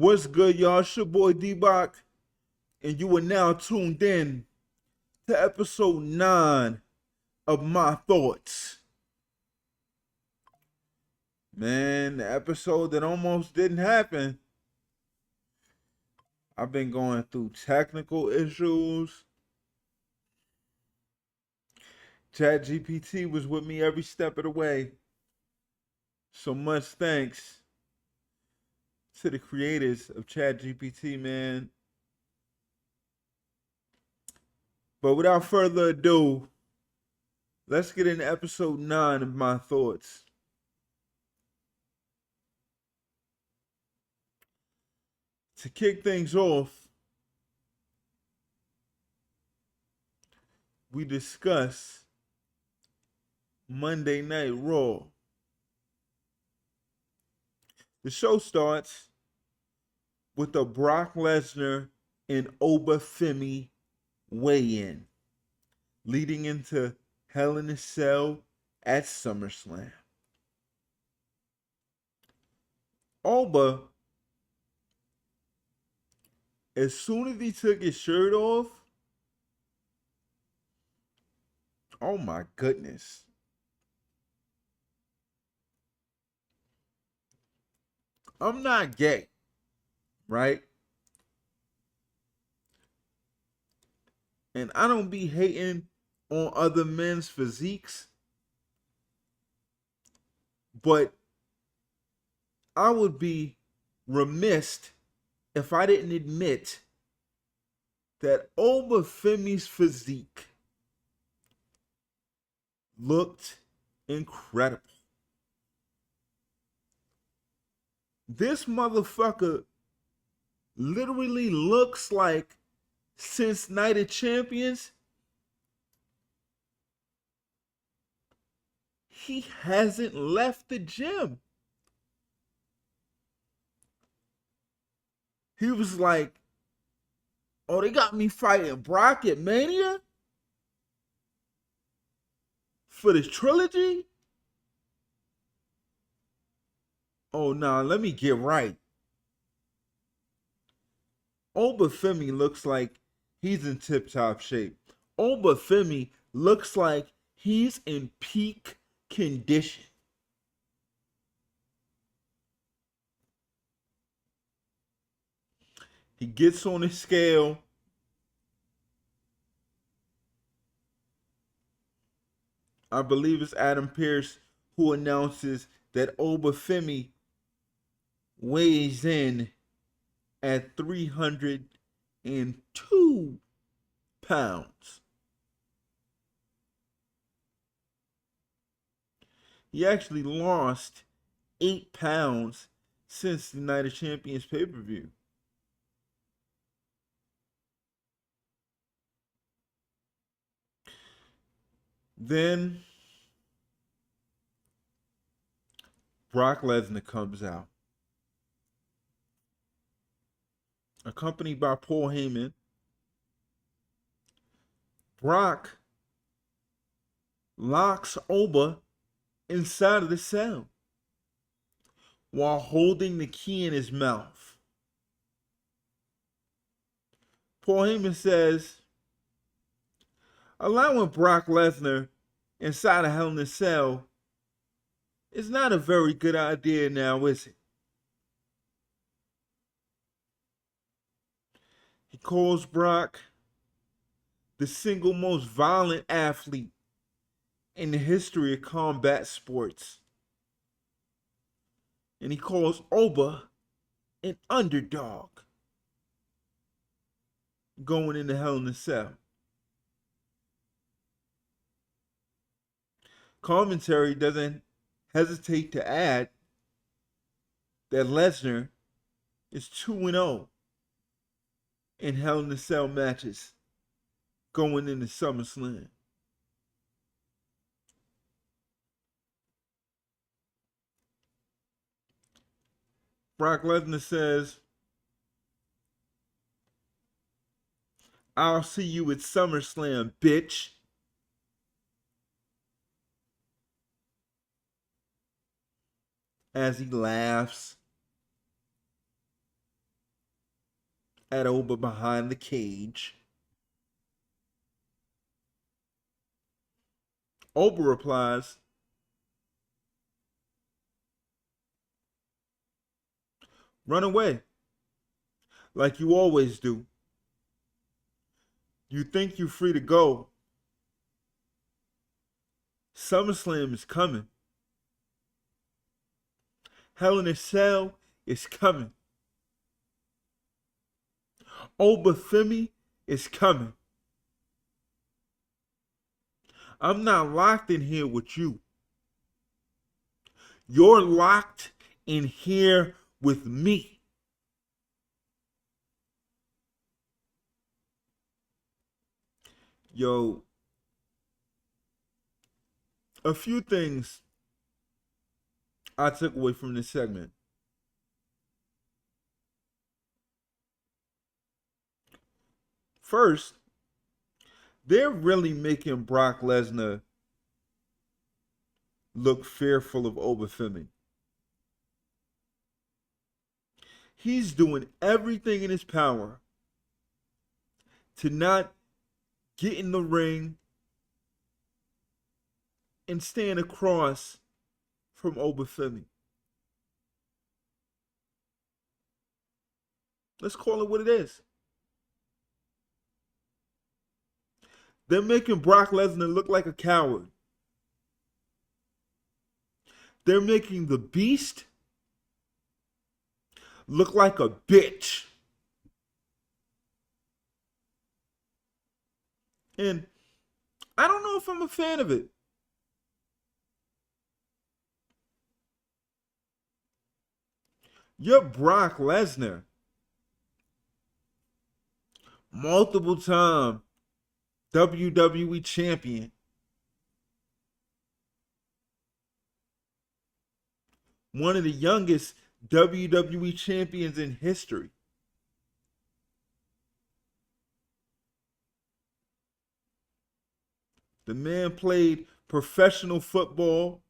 What's good, y'all? It's your boy DEEBOCK, and you are now tuned in to episode 9 of My Thoughts. Man, the episode that almost didn't happen. I've been going through technical issues. ChatGPT was with me every step of the way. So much thanks to the creators of ChatGPT, man. But without further ado, let's get into episode 9 of My Thoughts. To kick things off, we discuss Monday Night Raw. The show starts with a Brock Lesnar and Femi weigh-in, leading into Hell in a Cell at SummerSlam. Oba, as soon as he took his shirt off, oh my goodness. I'm not gay, right? And I don't be hating on other men's physiques, but I would be remiss if I didn't admit that Femi's physique looked incredible. This motherfucker literally looks like, since Night of Champions, he hasn't left the gym. He was like, oh, they got me fighting Brock at Mania? For this trilogy? Oh, nah, let me get right. Femi looks like he's in tip-top shape. Femi looks like he's in peak condition. He gets on the scale. I believe it's Adam Pearce who announces that Femi weighs in at 302 pounds. He actually lost 8 pounds since the Night of Champions pay-per-view. Then Brock Lesnar comes out, accompanied by Paul Heyman. Brock locks Oba inside of the cell while holding the key in his mouth. Paul Heyman says, allowing Brock Lesnar inside a Hell in a Cell is not a very good idea now, is it? He calls Brock the single most violent athlete in the history of combat sports. And he calls Oba an underdog going into Hell in a Cell. Commentary doesn't hesitate to add that Lesnar is 2-0 in Hell in a Cell matches going into SummerSlam. Brock Lesnar says, I'll see you at SummerSlam, bitch. As he laughs. at Oba behind the cage. Oba replies, "Run away, like you always do. You think you're free to go. SummerSlam is coming. Hell in a Cell is coming. Oba Femi is coming. I'm not locked in here with you. You're locked in here with me." Yo, a few things I took away from this segment. First, they're really making Brock Lesnar look fearful of Oba Femi. He's doing everything in his power to not get in the ring and stand across from Oba Femi. Let's call it what it is. They're making Brock Lesnar look like a coward. They're making the Beast look like a bitch. And I don't know if I'm a fan of it. You're Brock Lesnar, multiple time WWE champion. One of the youngest WWE champions in history. The man played professional football.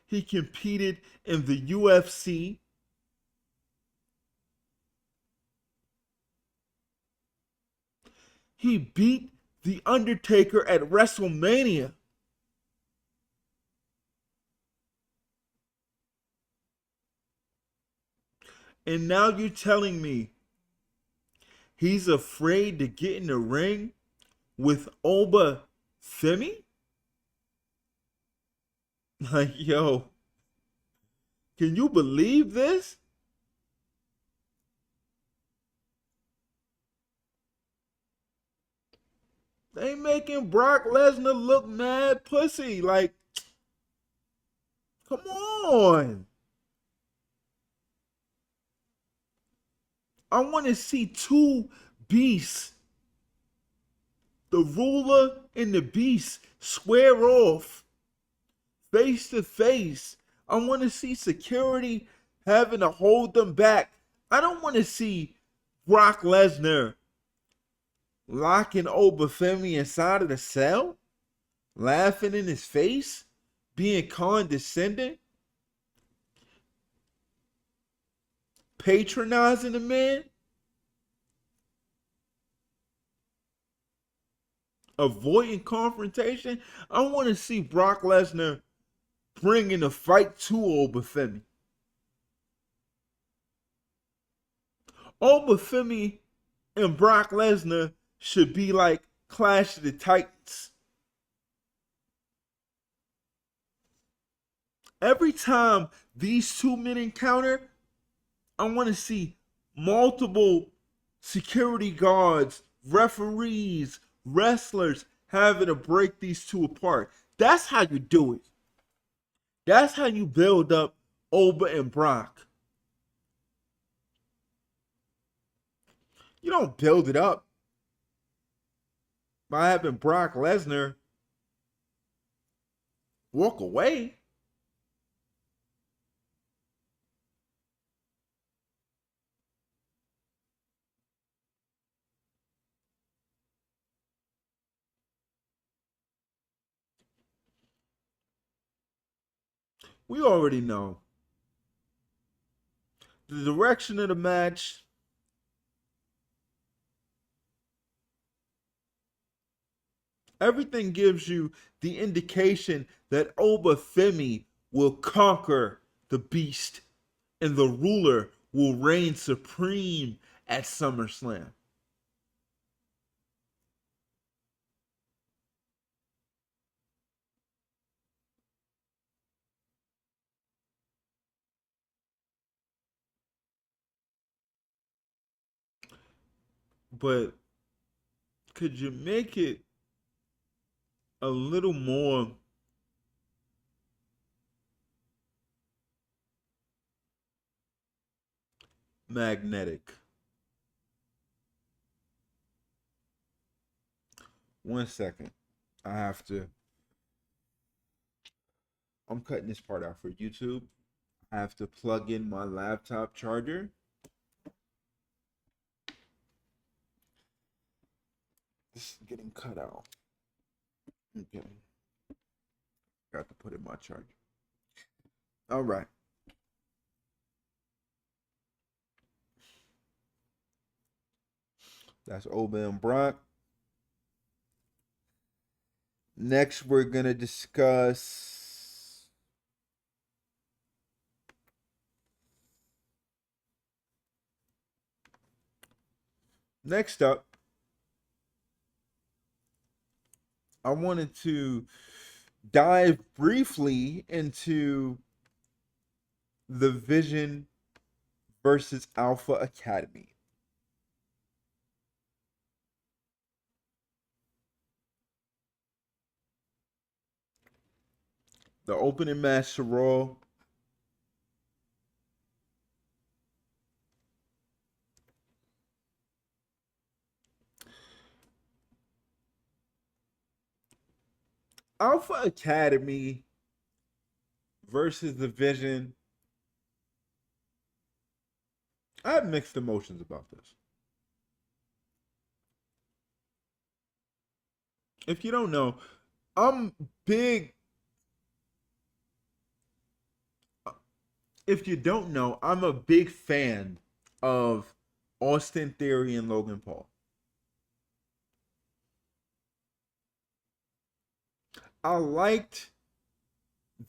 He competed in the UFC. He beat The Undertaker at WrestleMania. And now you're telling me he's afraid to get in the ring with Oba Femi? Like, yo, can you believe this? They making Brock Lesnar look mad pussy. Like, come on. I want to see two beasts, the ruler and the beast, square off, face to face. I want to see security having to hold them back. I don't want to see Brock Lesnar locking Oba Femi inside of the cell, laughing in his face, being condescending, patronizing the man, avoiding confrontation. I want to see Brock Lesnar bringing the fight to Oba Femi. Oba Femi and Brock Lesnar should be like Clash of the Titans. Every time these two men encounter, I want to see multiple security guards, referees, wrestlers having to break these two apart. That's how you do it. That's how you build up Oba and Brock. You don't build it up by having Brock Lesnar walk away. We already know The direction of the match, everything gives you the indication that Oba Femi will conquer the beast and the ruler will reign supreme at SummerSlam. But could you make it a little more magnetic? One second. I have to. I'm cutting this part out for YouTube. I have to plug in my laptop charger. This is getting cut out. Okay. Got to put in my charger. All right. That's Oba and Brock. Next, we're going to discuss next up. I wanted to dive briefly into the Vision versus Alpha Academy. The opening match to Raw. Alpha Academy versus the Vision. I have mixed emotions about this. If you don't know, I'm big. If you don't know, I'm a big fan of Austin Theory and Logan Paul. I liked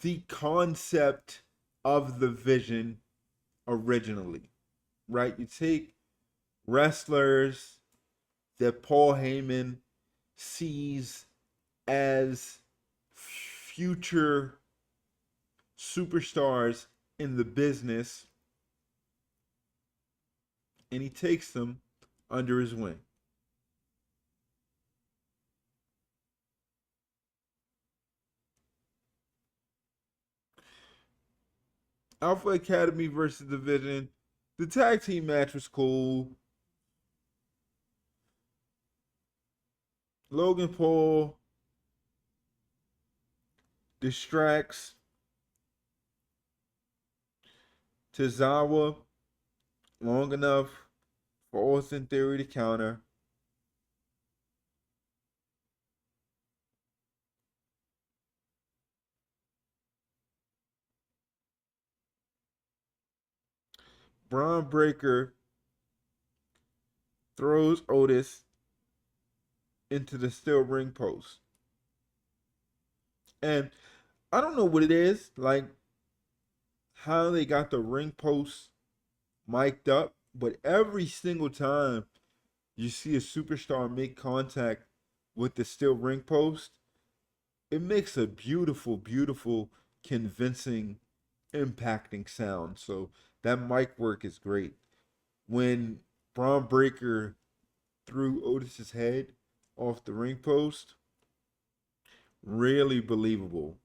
the concept of the Vision originally, right? You take wrestlers that Paul Heyman sees as future superstars in the business, and he takes them under his wing. Alpha Academy versus Division. The tag team match was cool. Logan Paul distracts Tozawa long enough for Austin Theory to counter. Braun Breaker throws Otis into the steel ring post. And I don't know what it is, like how they got the ring post mic'd up, but every single time you see a superstar make contact with the steel ring post, it makes a beautiful, beautiful, convincing, impacting sound. So that mic work is great. When Braun Breaker threw Otis's head off the ring post, really believable.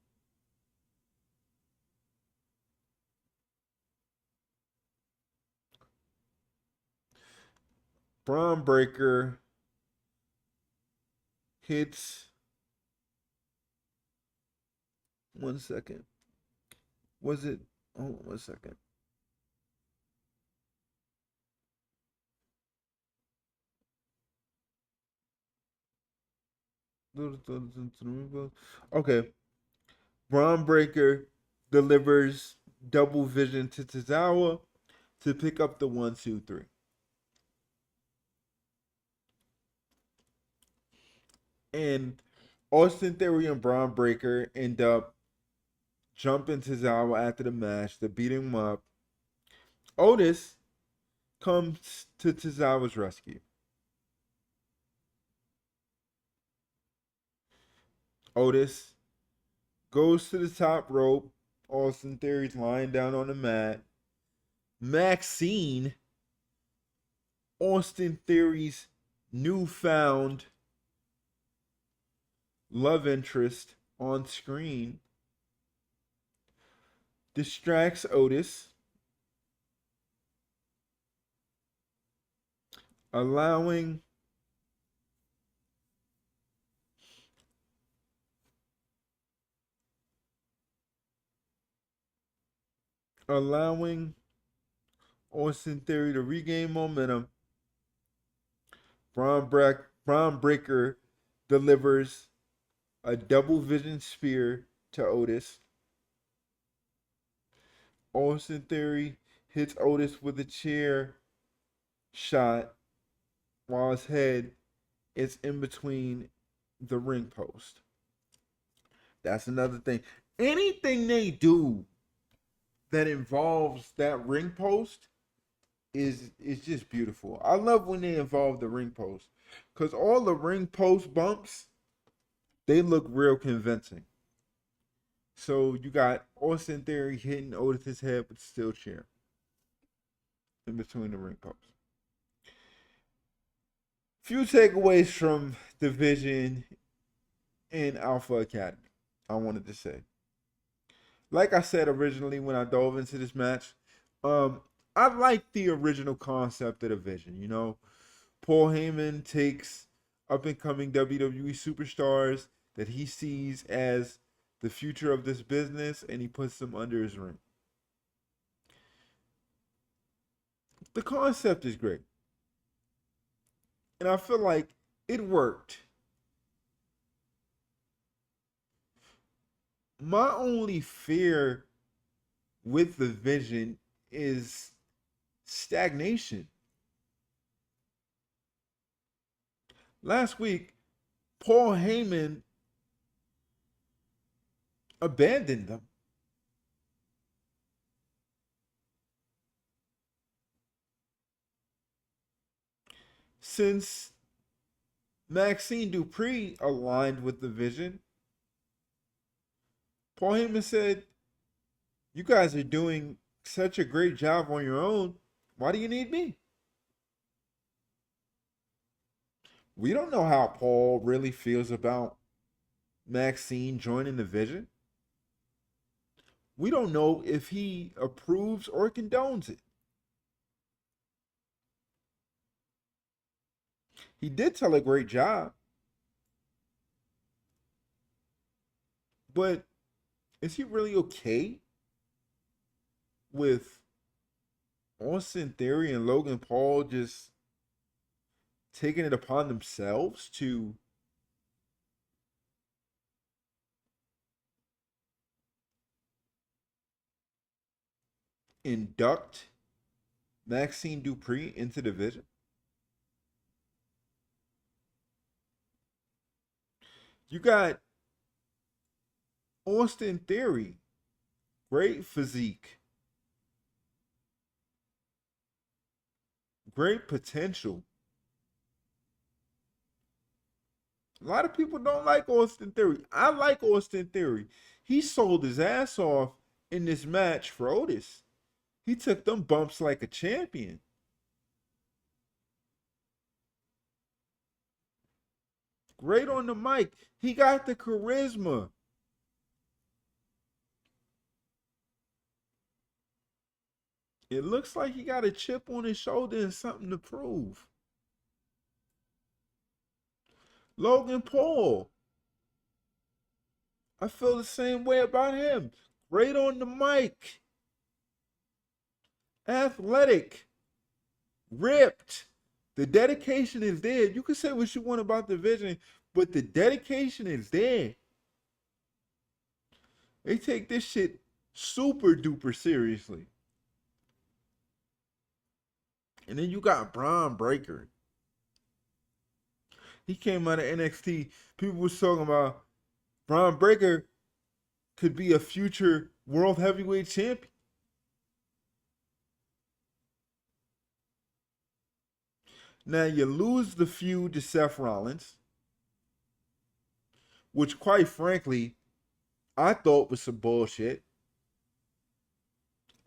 Braun Breaker hits. One second. Was it? Oh, 1 second. Okay. Braun Breaker delivers double vision to Tozawa. to pick up the 1, 2, 3. And Austin Theory and Braun Breaker end up jumping Tozawa after the match. They're beating him up. Otis comes to Tozawa's rescue. Otis goes to the top rope. Austin Theory's lying down on the mat. Maxine, Austin Theory's newfound love interest on screen, distracts Otis, allowing Austin Theory to regain momentum. Braun Breaker delivers a double vision spear to Otis. Austin Theory hits Otis with a chair shot while his head is in between the ring post. That's another thing. Anything they do that involves that ring post is just beautiful. I love when they involve the ring post, because all the ring post bumps, they look real convincing. So you got Austin Theory hitting Otis' head with a steel chair in between the ring posts. Few takeaways from Division and Alpha Academy, I wanted to say. Like I said originally when I dove into this match, I like the original concept of the Division. You know, Paul Heyman takes up and coming WWE superstars that he sees as the future of this business and he puts them under his ring. The concept is great. And I feel like it worked. My only fear with the Vision is stagnation. Last week, Paul Heyman abandoned them. Since Maxine Dupree aligned with the Vision, Paul Heyman said, "You guys are doing such a great job on your own. Why do you need me?" We don't know how Paul really feels about Maxine joining the Vision. We don't know if he approves or condones it. He did tell a great job, but is he really okay with Austin Theory and Logan Paul just taking it upon themselves to induct Maxine Dupree into the Vision? You got Austin Theory, great physique, great potential. A lot of people don't like Austin Theory. I like Austin Theory. He sold his ass off in this match for Otis. He took them bumps like a champion. Great on the mic. He got the charisma. It looks like he got a chip on his shoulder and something to prove. Logan Paul, I feel the same way about him. Great on the mic. Athletic. Ripped. The dedication is there. You can say what you want about the Vision, but the dedication is there. They take this shit super duper seriously. And then you got Braun Breaker. He came out of NXT. People was talking about Braun Breaker could be a future world heavyweight champion. Now you lose the feud to Seth Rollins, which quite frankly, I thought was some bullshit.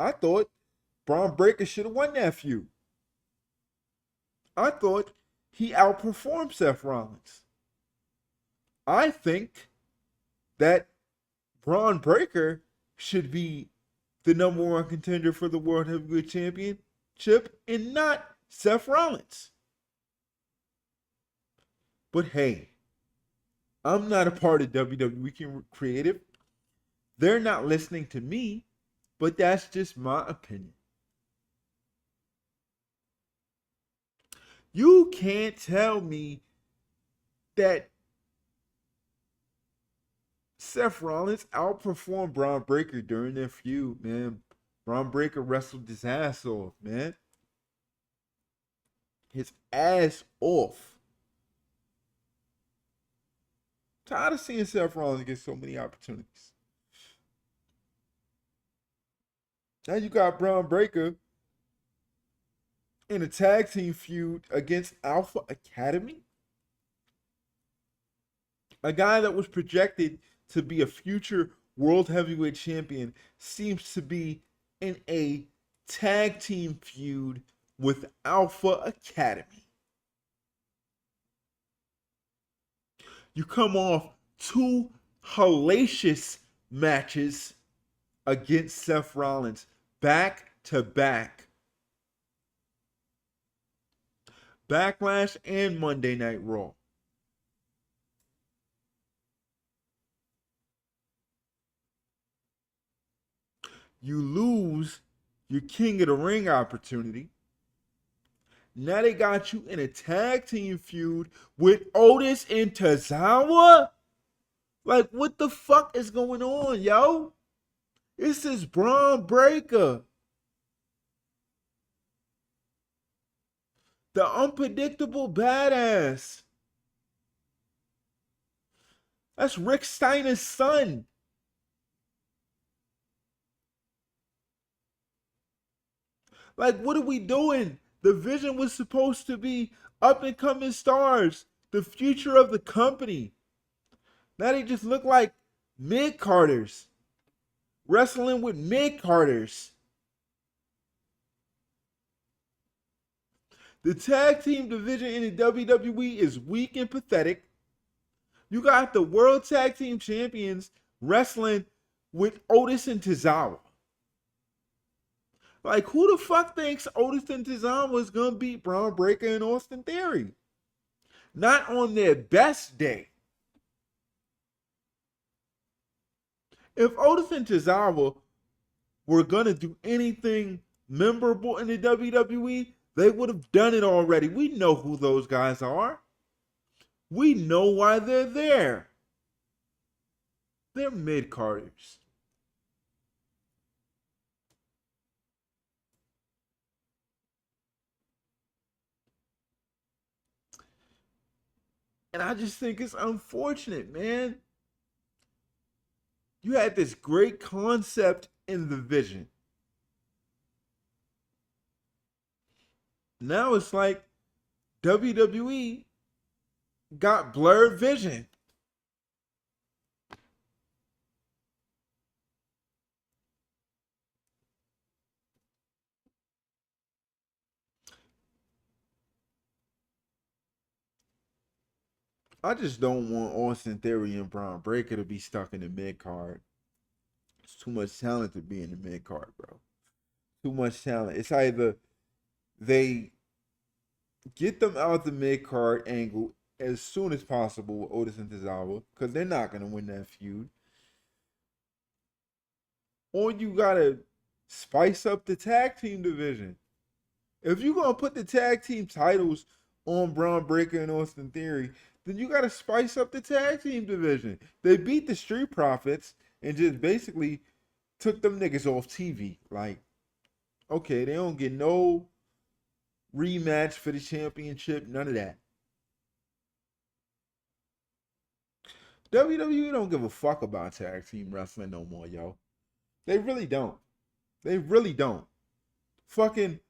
I thought Braun Breaker should have won that feud. I thought he outperformed Seth Rollins. I think that Braun Breaker should be the number one contender for the World Heavyweight Championship and not Seth Rollins. But hey, I'm not a part of WWE Creative. They're not listening to me, but that's just my opinion. You can't tell me that Seth Rollins outperformed Braun Breaker during their feud, man. Braun Breaker wrestled his ass off, man. His ass off. Tired of seeing Seth Rollins get so many opportunities. Now you got Braun Breaker in a tag team feud against Alpha Academy. A guy that was projected to be a future world heavyweight champion seems to be in a tag team feud with Alpha Academy. You come off 2 hellacious matches against Seth Rollins back to back. Backlash and Monday Night Raw. You lose your King of the Ring opportunity. Now they got you in a tag team feud with Otis and Tozawa? Like, what the fuck is going on, yo? This is Braun Breaker. The unpredictable badass. That's Rick Steiner's son. Like, what are we doing? The vision was supposed to be up and coming stars, the future of the company. Now they just look like mid-carders, wrestling with mid-carders. The tag team division in the WWE is weak and pathetic. You got the World Tag Team Champions wrestling with Otis and Tozawa. Like, who the fuck thinks Otis and Tozawa is going to beat Braun Breaker and Austin Theory? Not on their best day. If Otis and Tozawa were going to do anything memorable in the WWE, they would have done it already. We know who those guys are. We know why they're there. They're mid-carders. And I just think it's unfortunate, man. You had this great concept in the vision. Now it's like WWE got blurred vision. I just don't want Austin Theory and Braun Breaker to be stuck in the mid card. It's too much talent to be in the mid card, bro. Too much talent. It's either they get them out the mid card angle as soon as possible with Otis and Tozawa, because they're not going to win that feud. Or you got to spice up the tag team division. If you're going to put the tag team titles on Braun Breaker and Austin Theory, then you got to spice up the tag team division. They beat the Street Profits and just basically took them niggas off TV. Like, okay, they don't get no rematch for the championship, none of that. WWE don't give a fuck about tag team wrestling no more, yo. They really don't. They really don't. Fucking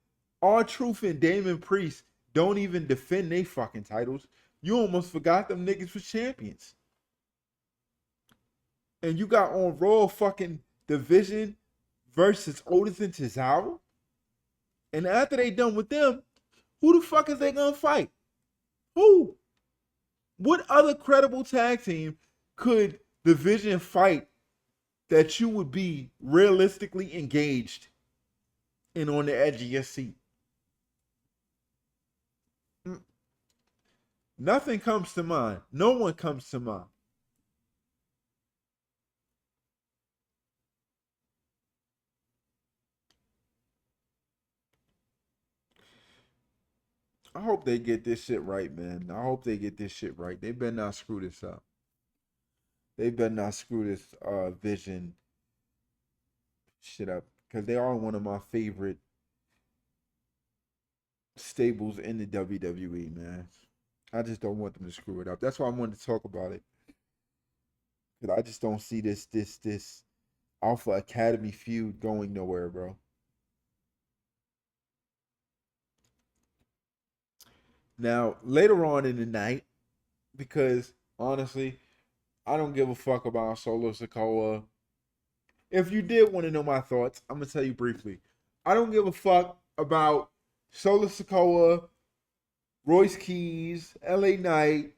R-Truth and Damon Priest don't even defend they fucking titles. You almost forgot them niggas was champions. And you got on Raw fucking Division versus Otis and Cesaro. And after they done with them, who the fuck is they gonna fight? Who? What other credible tag team could Division fight that you would be realistically engaged and on the edge of your seat? Nothing comes to mind. No one comes to mind. I hope they get this shit right, man. I hope they get this shit right. They better not screw this up. They better not screw this Vision shit up. Because they are one of my favorite stables in the WWE, man. I just don't want them to screw it up. That's why I wanted to talk about it. Because I just don't see this Alpha Academy feud going nowhere, bro. Now, later on in the night, because honestly, I don't give a fuck about Solo Sikoa. If you did want to know my thoughts, I'm going to tell you briefly. I don't give a fuck about Solo Sikoa, Royce Keys, LA Knight,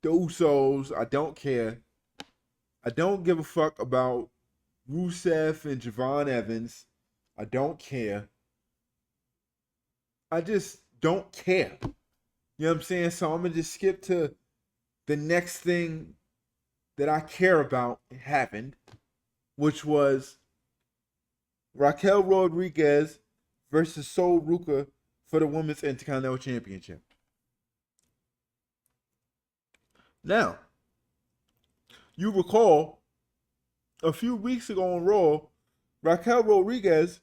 the Usos. I don't care. I don't give a fuck about Rusev and Javon Evans. I don't care. I just don't care. You know what I'm saying? So I'm going to just skip to the next thing that I care about happened, which was Raquel Rodriguez versus Sol Ruka for the Women's Intercontinental Championship. Now, you recall a few weeks ago on Raw, Raquel Rodriguez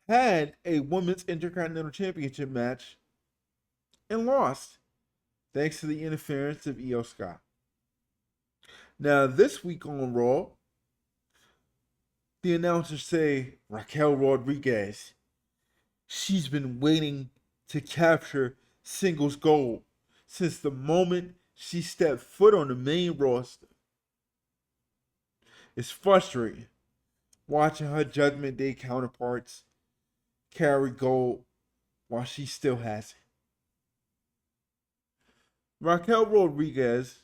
had a Women's Intercontinental Championship match and lost thanks to the interference of Io Sky. Now, this week on Raw, the announcers say Raquel Rodriguez, she's been waiting to capture singles gold since the moment she stepped foot on the main roster. It's frustrating watching her Judgment Day counterparts carry gold while she still has it. Raquel Rodriguez,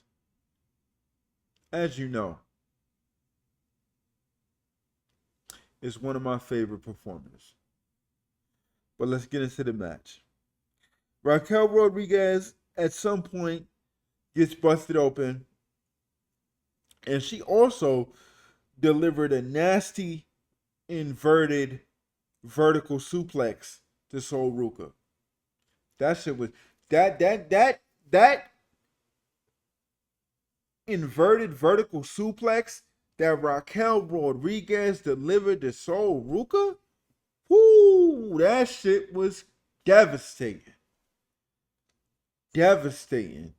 as you know, is one of my favorite performers. But let's get into the match. Raquel Rodriguez at some point gets busted open, and she also delivered a nasty inverted vertical suplex to Sol Ruka. That shit was that inverted vertical suplex that Raquel Rodriguez delivered to Sol Ruka. Whoo, that shit was devastating. Devastating.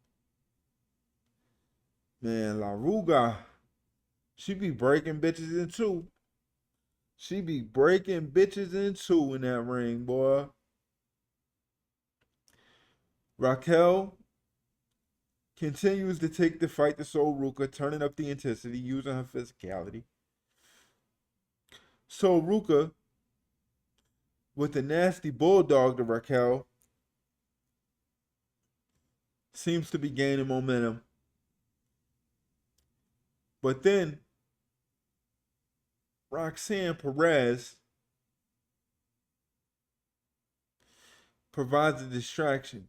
Man, La Ruga, she be breaking bitches in two. She be breaking bitches in two in that ring, boy. Raquel continues to take the fight to Sol Ruka, turning up the intensity, using her physicality. Sol Ruka, with the nasty bulldog to Raquel, seems to be gaining momentum. But then Roxanne Perez provides a distraction.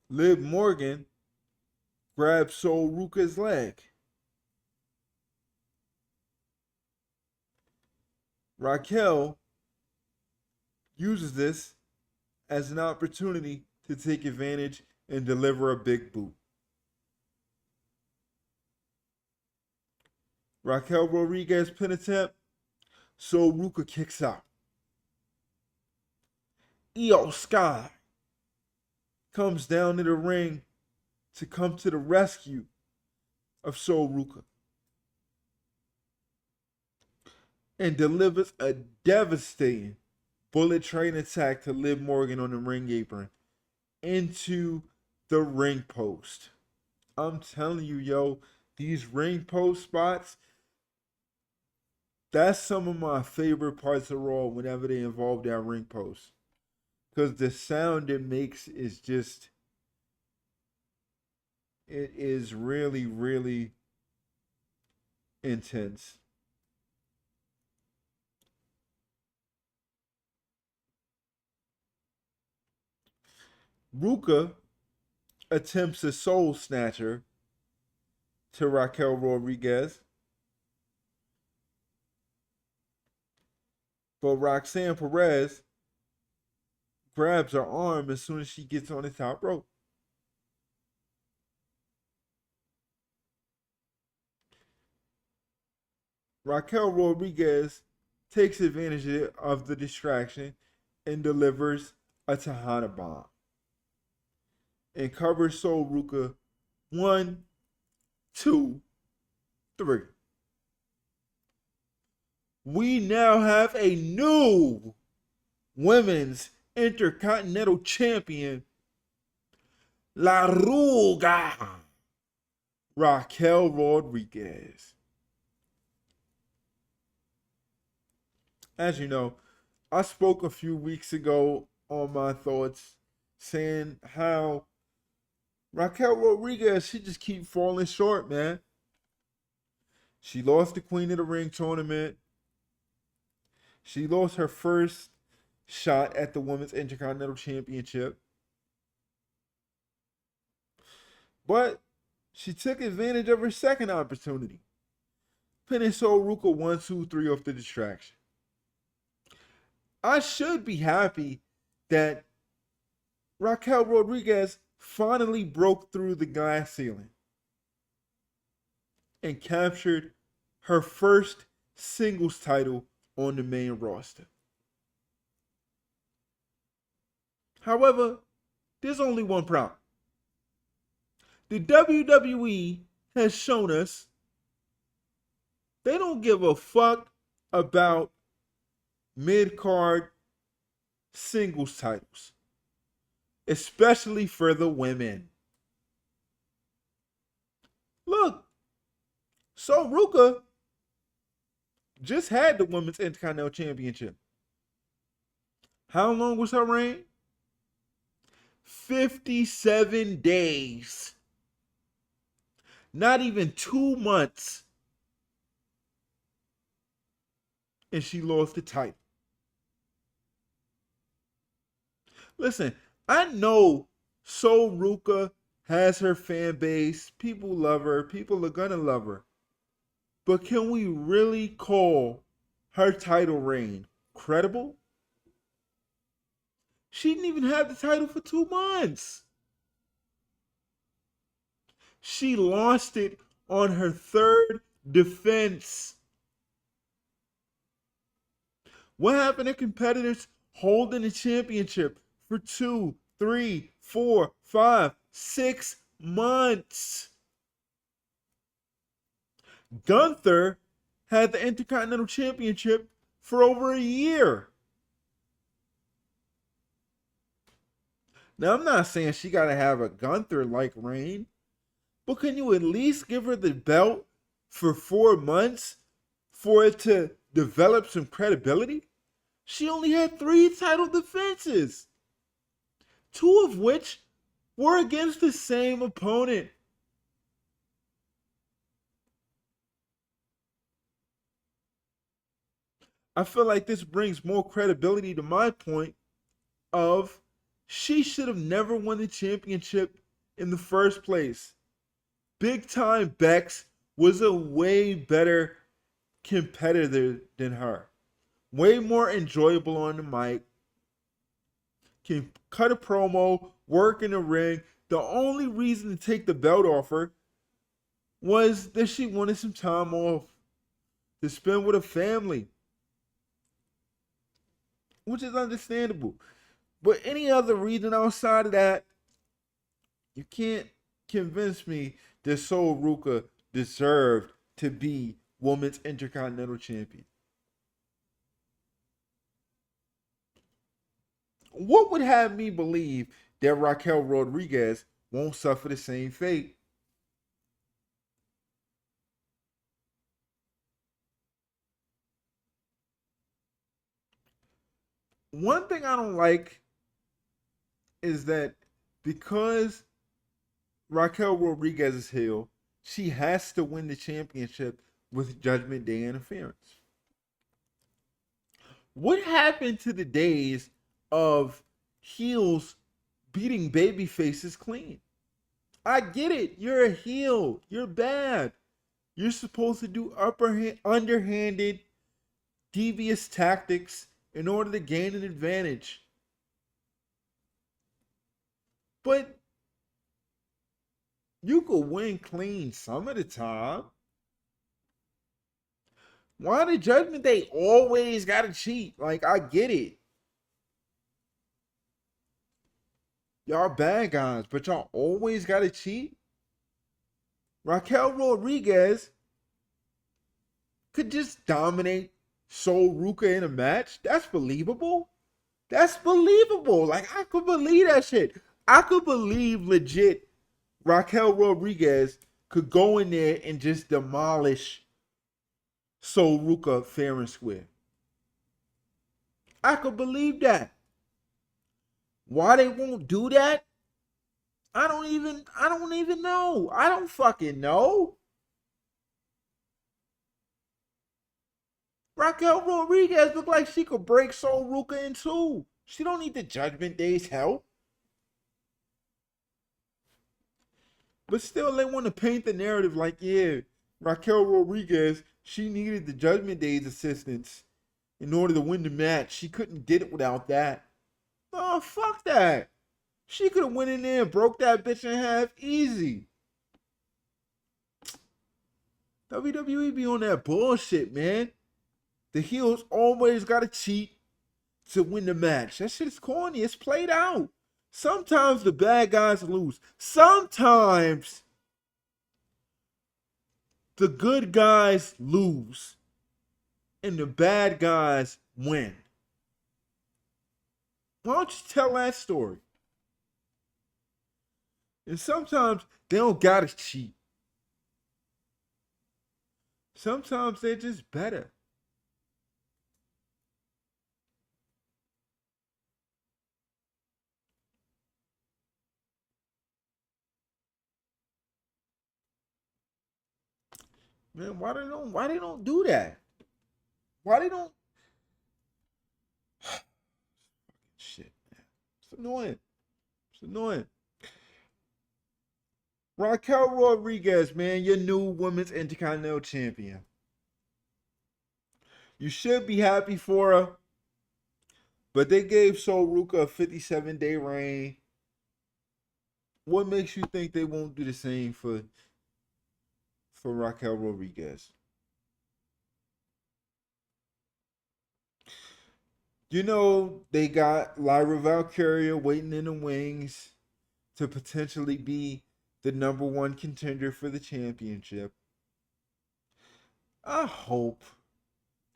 Liv Morgan grabs Sol Ruka's leg. Raquel uses this as an opportunity to take advantage and deliver a big boot. Raquel Rodriguez pin attempt Sol Ruka kicks out. Io Sky comes down to the ring to come to the rescue of Sol Ruka and delivers a devastating bullet train attack to Liv Morgan on the ring apron into the ring post. I'm telling you, yo, these ring post spots, that's some of my favorite parts of Raw whenever they involve that ring post. Because the sound it makes is just, it is really, really intense. Ruka attempts a soul snatcher to Raquel Rodriguez, but Roxanne Perez grabs her arm as soon as she gets on the top rope. Raquel Rodriguez takes advantage of the distraction and delivers a Tejana bomb and covers Sol Ruka 1, 2, 3. We now have a new women's Intercontinental Champion, La Ruga, Raquel Rodriguez. As you know, I spoke a few weeks ago on my thoughts saying how Raquel Rodriguez, she just keep falling short, man. She lost the Queen of the Ring tournament. She lost her first shot at the Women's Intercontinental Championship. But she took advantage of her second opportunity, pinning Sol Ruka 1, 2, 3 off the distraction. I should be happy that Raquel Rodriguez finally broke through the glass ceiling and captured her first singles title on the main roster. However, there's only one problem. The WWE has shown us they don't give a fuck about mid-card singles titles, especially for the women. Look, Sol Ruka just had the Women's Intercontinental Championship. How long was her reign? 57 days. Not even 2 months. And she lost the title. Listen, I know Sol Ruka has her fan base. People love her. People are going to love her. But can we really call her title reign credible? She didn't even have the title for 2 months. She lost it on her third defense. What happened to competitors holding the championship for 2, 3, 4, 5, 6 months? Gunther had the Intercontinental Championship for over a year. Now, I'm not saying she got to have a Gunther-like reign, but can you at least give her the belt for 4 months for it to develop some credibility? She only had 3 title defenses, 2 of which were against the same opponent. I feel like this brings more credibility to my point of she should have never won the championship in the first place. Big Time Bex was a way better competitor than her. Way more enjoyable on the mic. Can cut a promo, work in the ring. The only reason to take the belt off her was that she wanted some time off to spend with her family. which is understandable. But any other reason outside of that, you can't convince me that Sol Ruka deserved to be Women's Intercontinental Champion. What would have me believe that Raquel Rodriguez won't suffer the same fate? One thing I don't like is that because Raquel Rodriguez is heel, she has to win the championship with Judgment Day interference. What happened to the days of heels beating baby faces clean? I get it. You're a heel. You're bad. You're supposed to do underhanded, devious tactics in order to gain an advantage. But you could win clean some of the time. Why the Judgment Day always gotta cheat? Like, I get it. Y'all bad guys, but y'all always gotta cheat? Raquel Rodriguez could just dominate Sol Ruka in a match. That's believable. That's believable. Like, I could believe that shit. I could believe legit Raquel Rodriguez could go in there and just demolish Sol Ruka fair and square. I could believe that. Why they won't do that? I don't even know. I don't fucking know. Raquel Rodriguez looked like she could break Sol Ruka in two. She don't need the Judgment Day's help. But still, they want to paint the narrative like, yeah, Raquel Rodriguez, she needed the Judgment Day's assistance in order to win the match. She couldn't get it without that. Oh, fuck that. She could have went in there and broke that bitch in half easy. WWE be on that bullshit, man. The heels always gotta cheat to win the match. That shit is corny. It's played out. Sometimes the bad guys lose. Sometimes the good guys lose and the bad guys win. Why don't you tell that story? And sometimes they don't gotta cheat. Sometimes they're just better. Man, why they don't do that? Why they don't shit, man. It's annoying. It's annoying. Raquel Rodriguez, man, your new women's intercontinental champion. You should be happy for her. But they gave Sol Ruka a 57-day reign. What makes you think they won't do the same for Raquel Rodriguez? You know, they got Lyra Valkyria waiting in the wings to potentially be the number one contender for the championship. I hope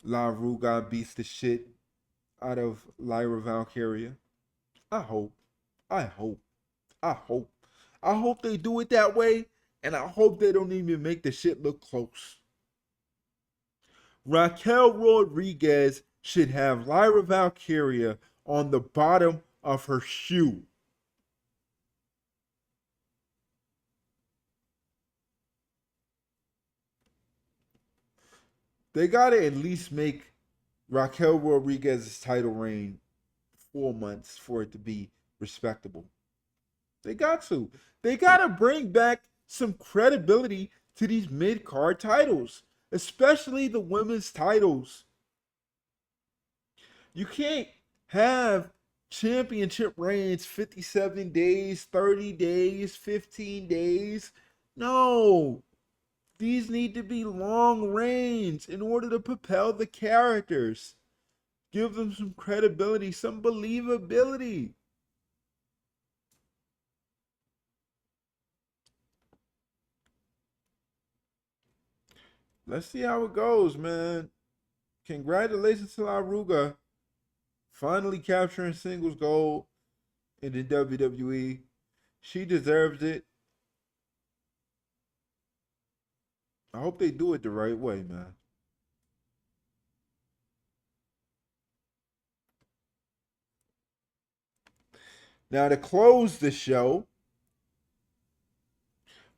La Ruga beats the shit out of Lyra Valkyria. I hope. I hope. I hope. I hope they do it that way, and I hope they don't even make the shit look close. Raquel Rodriguez should have Lyra Valkyria on the bottom of her shoe. They gotta at least make Raquel Rodriguez's title reign 4 months for it to be respectable. They got to. They gotta bring back some credibility to these mid-card titles, especially the women's titles. You can't have championship reigns 57 days, 30 days, 15 days. No. These need to be long reigns in order to propel the characters. Give them some credibility, some believability. Let's see how it goes, man. Congratulations to Sol Ruka, finally capturing singles gold in the WWE. She deserves it. I hope they do it the right way, man. Now, to close the show,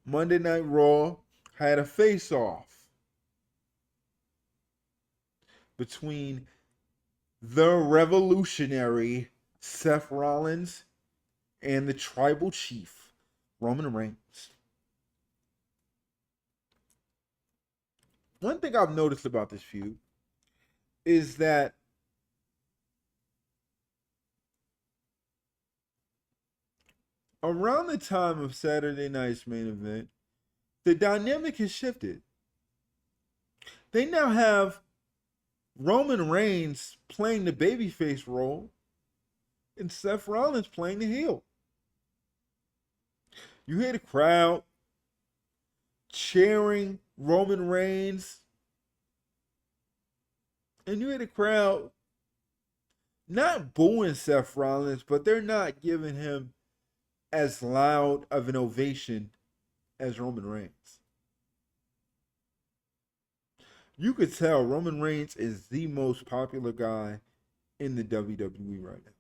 Monday Night Raw had a face off between the revolutionary Seth Rollins and the tribal chief, Roman Reigns. One thing I've noticed about this feud is that around the time of Saturday night's main event, the dynamic has shifted. They now have Roman Reigns playing the babyface role and Seth Rollins playing the heel. You hear the crowd cheering Roman Reigns, and you hear the crowd not booing Seth Rollins, but they're not giving him as loud of an ovation as Roman Reigns. You could tell Roman Reigns is the most popular guy in the WWE right now.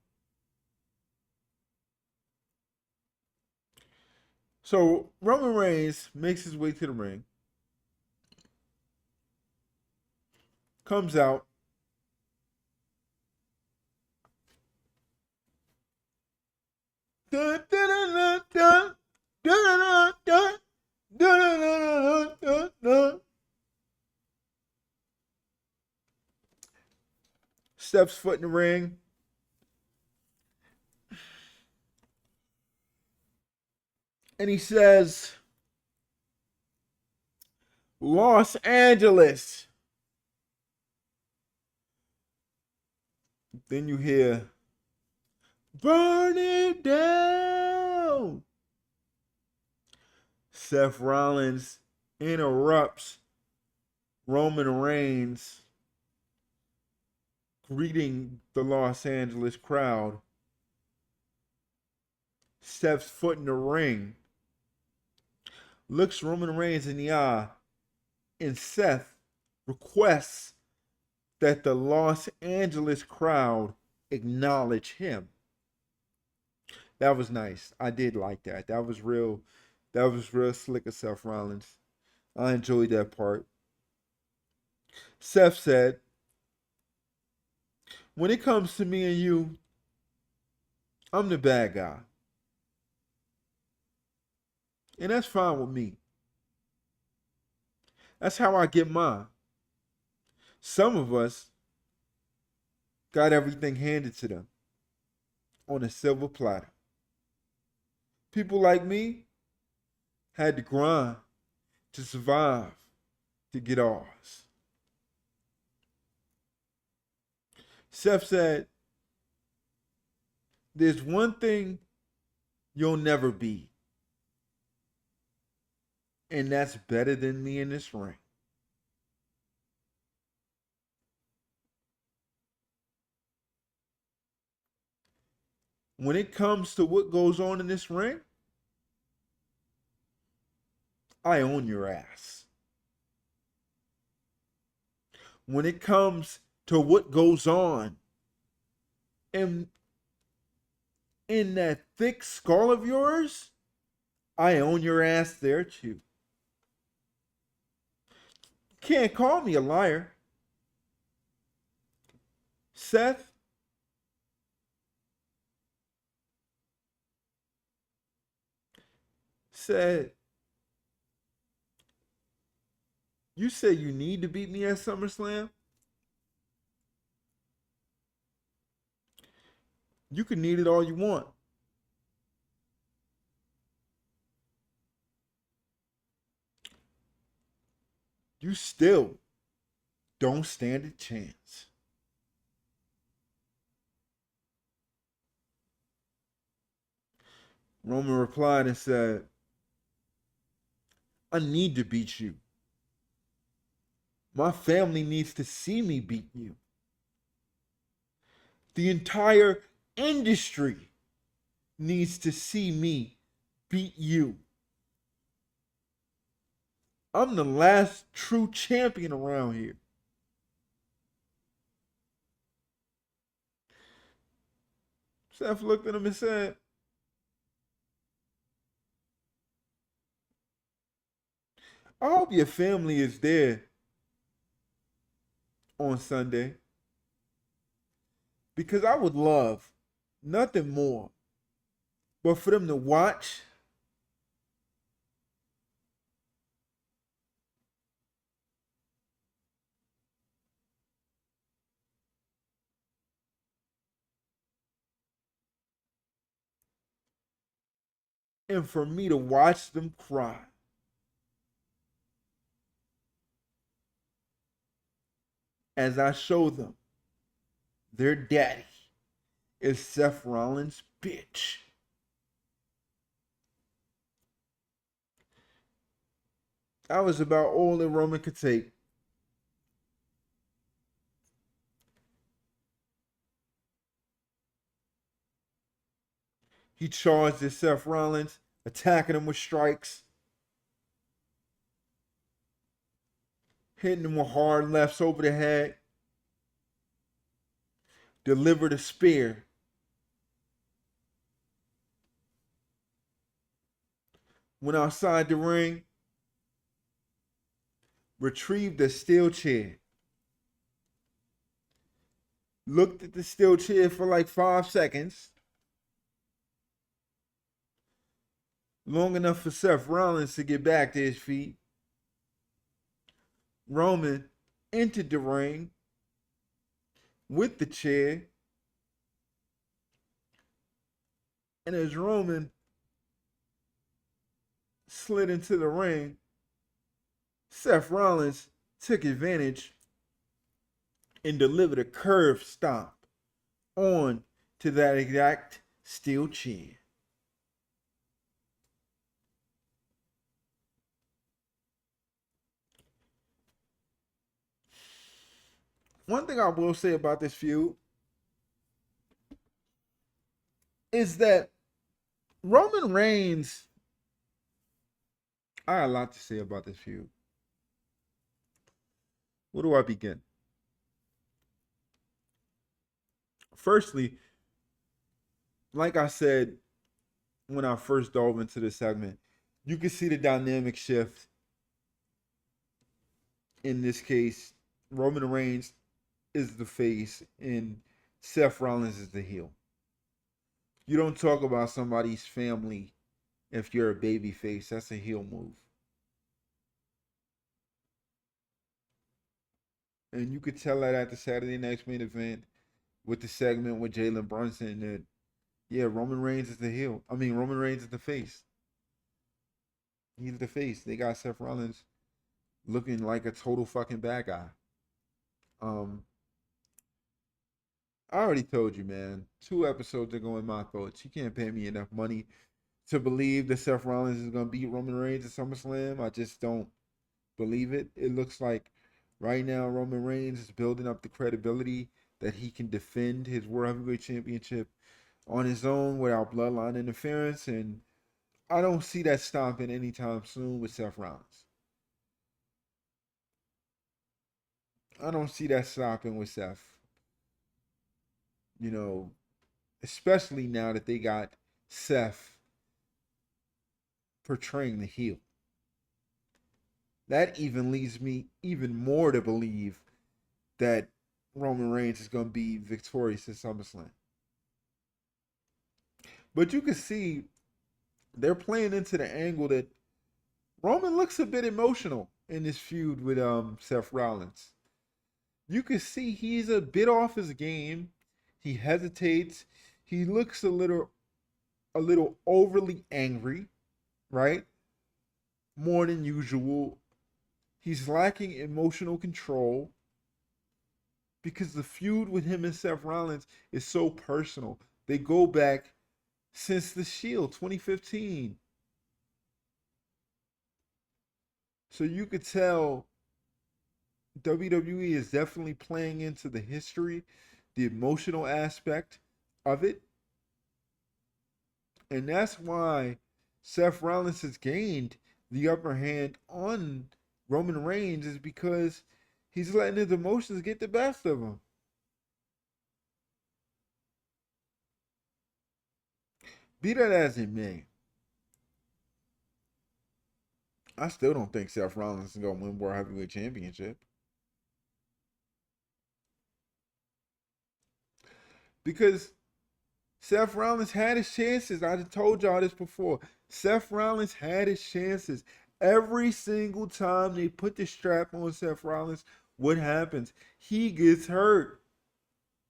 So Roman Reigns makes his way to the ring, comes out, dun, dun, dun, dun, dun, dun, dun, dun, dun, steps foot in the ring. And he says, Los Angeles. Then you hear, burn it down. Seth Rollins interrupts Roman Reigns greeting the Los Angeles crowd, steps foot in the ring, looks Roman Reigns in the eye, and Seth requests that the Los Angeles crowd acknowledge him. That was nice. I did like that. That was real. That was real slick of Seth Rollins. I enjoyed that part. Seth said, when it comes to me and you, I'm the bad guy. And that's fine with me. That's how I get mine. Some of us got everything handed to them on a silver platter. People like me had to grind to survive to get ours. Seth said, there's one thing you'll never be, and that's better than me in this ring. When it comes to what goes on in this ring, I own your ass. When it comes to what goes on in that thick skull of yours, I own your ass there too. Can't call me a liar. Seth said, you say you need to beat me at SummerSlam? You can need it all you want. You still don't stand a chance. Roman replied and said, I need to beat you. My family needs to see me beat you. The entire industry needs to see me beat you. I'm the last true champion around here. Seth looked at him and said, I hope your family is there on Sunday because I would love nothing more but for them to watch and for me to watch them cry. As I show them their daddy is Seth Rollins' bitch. That was about all that Roman could take. He charged at Seth Rollins, attacking him with strikes, hitting him with hard lefts over the head, delivered a spear, went outside the ring, retrieved a steel chair, looked at the steel chair for like 5 seconds, long enough for Seth Rollins to get back to his feet. Roman entered the ring with the chair, and as Roman slid into the ring, Seth Rollins took advantage and delivered a curved stomp on to that exact steel chair. One thing I will say about this feud is that Roman Reigns, I got a lot to say about this feud. Where do I begin? Firstly, like I said when I first dove into this segment, you can see the dynamic shift. In this case, Roman Reigns is the face and Seth Rollins is the heel. You don't talk about somebody's family if you're a baby face. That's a heel move. And you could tell that at the Saturday Night's Main Event with the segment with Jalen Brunson that, yeah, Roman Reigns is the heel. I mean, Roman Reigns is the face. He's the face. They got Seth Rollins looking like a total fucking bad guy. Um, I already told you, man. 2 episodes ago in my thoughts. You can't pay me enough money to believe that Seth Rollins is going to beat Roman Reigns at SummerSlam. I just don't believe it. It looks like right now Roman Reigns is building up the credibility that he can defend his World Heavyweight Championship on his own without bloodline interference. And I don't see that stopping anytime soon with Seth Rollins. I don't see that stopping with Seth. You know, especially now that they got Seth portraying the heel. That even leads me even more to believe that Roman Reigns is going to be victorious at SummerSlam. But you can see they're playing into the angle that Roman looks a bit emotional in this feud with Seth Rollins. You can see he's a bit off his game. He hesitates. He looks a little overly angry, right? More than usual. He's lacking emotional control because the feud with him and Seth Rollins is so personal. They go back since the Shield 2015. So you could tell WWE is definitely playing into the history, the emotional aspect of it. And that's why Seth Rollins has gained the upper hand on Roman Reigns, is because he's letting his emotions get the best of him. Be that as it may, I still don't think Seth Rollins is going to win World Heavyweight Championship. Because Seth Rollins had his chances. I told y'all this before. Seth Rollins had his chances. Every single time they put the strap on Seth Rollins, what happens? He gets hurt.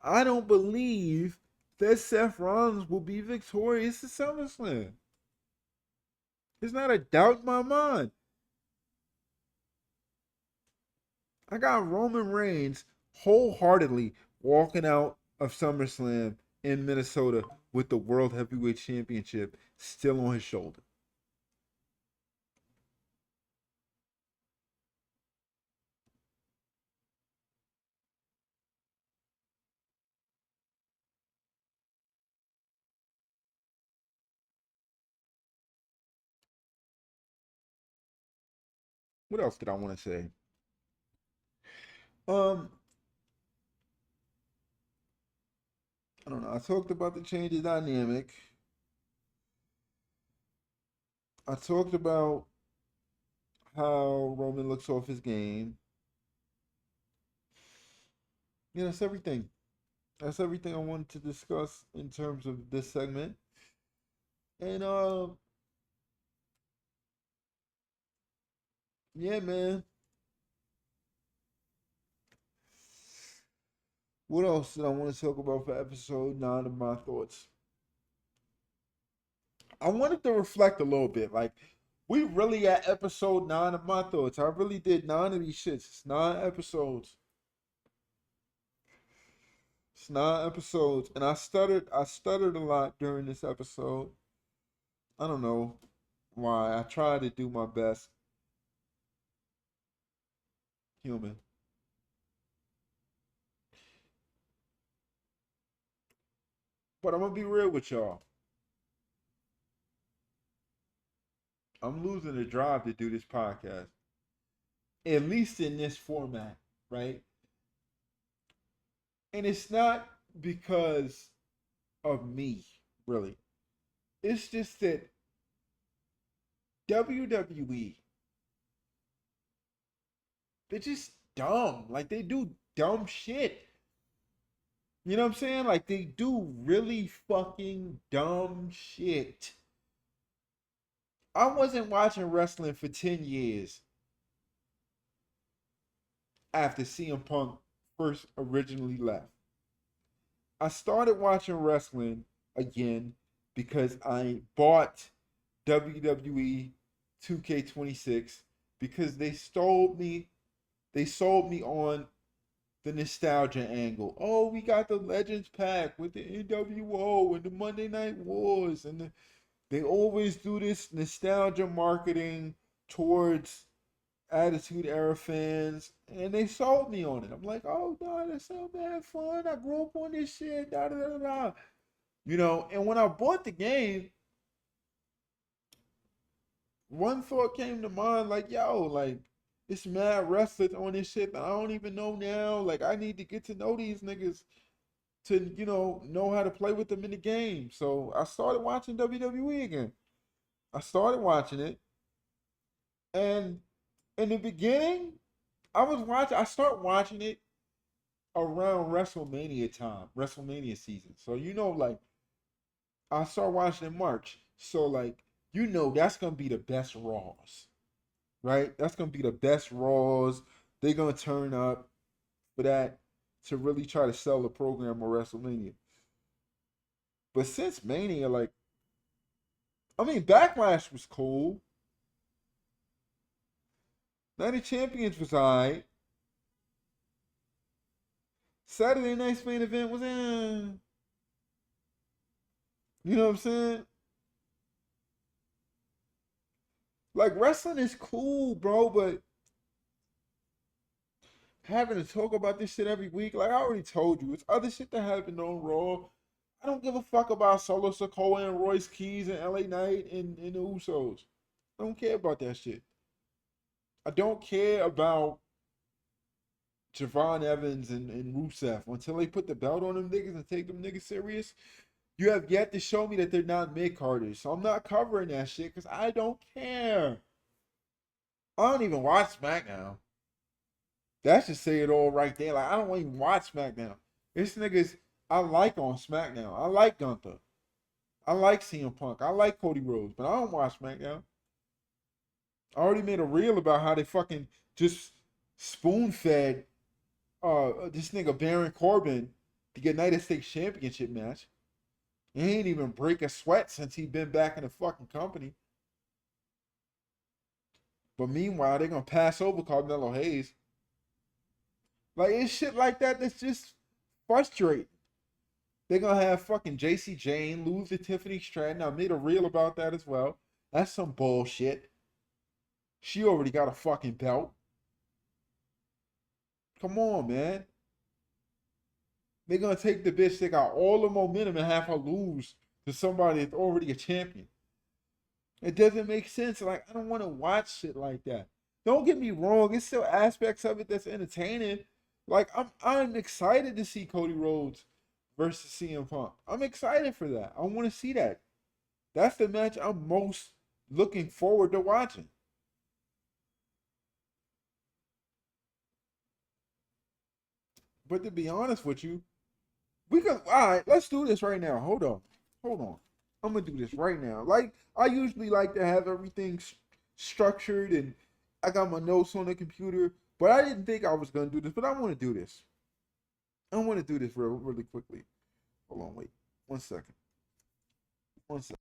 I don't believe that Seth Rollins will be victorious at SummerSlam. There's not a doubt in my mind. I got Roman Reigns wholeheartedly walking out of SummerSlam in Minnesota with the World Heavyweight Championship still on his shoulder. What else did I want to say? Um, I don't know. I talked about the change of dynamic. I talked about how Roman looks off his game. Yeah, that's everything. That's everything I wanted to discuss in terms of this segment. And yeah, man. What else did I want to talk about for episode 9 of my thoughts? I wanted to reflect a little bit. Like, we really at episode 9 of my thoughts. I really did 9 of these shits. It's 9 episodes. It's 9 episodes. And I stuttered a lot during this episode. I don't know why. I tried to do my best. Human. But I'm gonna be real with y'all. I'm losing the drive to do this podcast. At least in this format, right? And it's not because of me, really. It's just that WWE, they're just dumb. Like, they do dumb shit. You know what I'm saying? Like, they do really fucking dumb shit. I wasn't watching wrestling for 10 years after CM Punk first originally left. I started watching wrestling again because I bought WWE 2K26 because they sold me on the nostalgia angle. Oh, we got the Legends pack with the NWO and the Monday Night Wars, and they always do this nostalgia marketing towards Attitude Era fans, and they sold me on it. I'm like, oh no, that's so bad fun. I grew up on this shit. Da da da da. You know, and when I bought the game, one thought came to mind, like, yo, like, it's mad wrestlers on this shit that I don't even know now. Like, I need to get to know these niggas to, know how to play with them in the game. So I started watching WWE again. I started watching it, and in the beginning, I start watching it around WrestleMania time, WrestleMania season. So like, I start watching in March. So like, that's gonna be the best Raws, right? That's gonna be the best Raws. They're gonna turn up for that to really try to sell the program of WrestleMania. But since Mania, like, I mean, Backlash was cool. Night of Champions was alright. Saturday night's main event was You know what I'm saying? Like wrestling is cool, bro, but having to talk about this shit every week, like I already told you, it's other shit that happened on Raw. I don't give a fuck about Solo Sikoa and Royce Keys and LA Knight and the Usos. I don't care about that shit. I don't care about Javon Evans and Rusev until they put the belt on them niggas and take them niggas serious. You have yet to show me that they're not mid carders, so I'm not covering that shit because I don't care. I don't even watch SmackDown. That should say it all right there. Like I don't even watch SmackDown. This niggas I like on SmackDown. I like Gunther. I like CM Punk. I like Cody Rhodes, but I don't watch SmackDown. I already made a reel about how they fucking just spoon fed this nigga Baron Corbin to get United States Championship match. He ain't even break a sweat since he been back in the fucking company. But meanwhile, they gonna pass over Carmelo Hayes. Like it's shit like that that's just frustrating. They're gonna have fucking JC Jane lose to Tiffany Stratton. I made a reel about that as well. That's some bullshit. She already got a fucking belt. Come on, man. They're gonna take the bitch that got all the momentum and have her lose to somebody that's already a champion. It doesn't make sense. Like I don't want to watch shit like that. Don't get me wrong. It's still aspects of it that's entertaining. Like I'm excited to see Cody Rhodes versus CM Punk. I'm excited for that. I want to see that. That's the match I'm most looking forward to watching. But to be honest with you, we can. All right, let's do this right now. Hold on. I'm gonna do this right now. Like I usually like to have everything structured and I got my notes on the computer, but I didn't think I was gonna do this. But I want to do this. I want to do this really quickly. Hold on, wait 1 second. 1 second.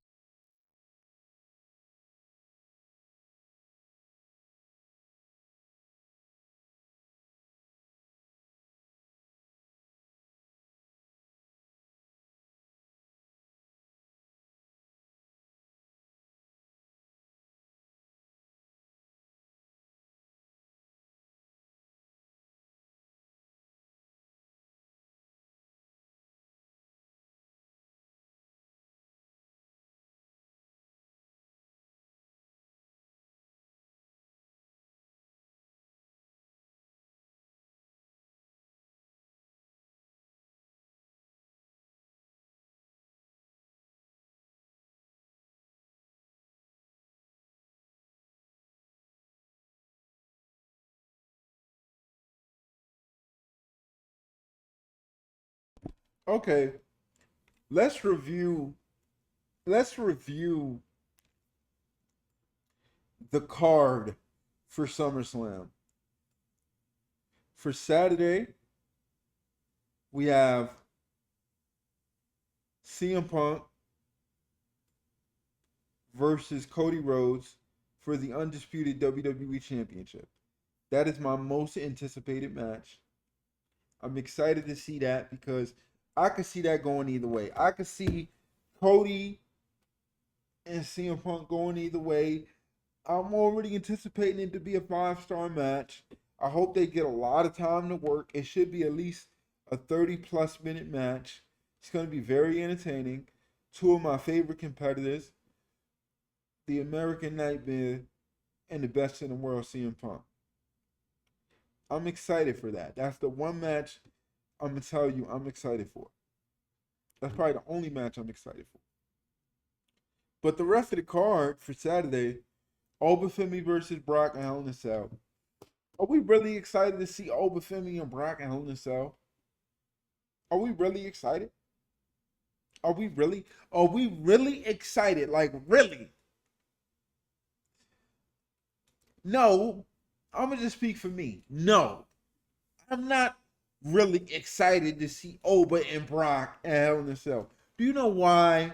Okay, let's review. Let's review the card for SummerSlam. For Saturday, we have CM Punk versus Cody Rhodes for the undisputed WWE Championship. That is my most anticipated match. I'm excited to see that because I could see that going either way. I could see Cody and CM Punk going either way. I'm already anticipating it to be a 5-star match. I hope they get a lot of time to work. It should be at least a 30 plus minute match. It's going to be very entertaining. Two of my favorite competitors, the American Nightmare and the best in the world, CM Punk. I'm excited for that. That's the one match I'm going to tell you I'm excited for. That's probably the only match I'm excited for. But the rest of the card for Saturday, Femi versus Brock and Hell in a Cell. Are we really excited to see Femi and Brock and Hell in a Cell? Are we really excited? Are we really? Are we really excited? Like really? No. I'm gonna just speak for me. No, I'm not really excited to see Oba and Brock and Hell in a Cell. Do you know why?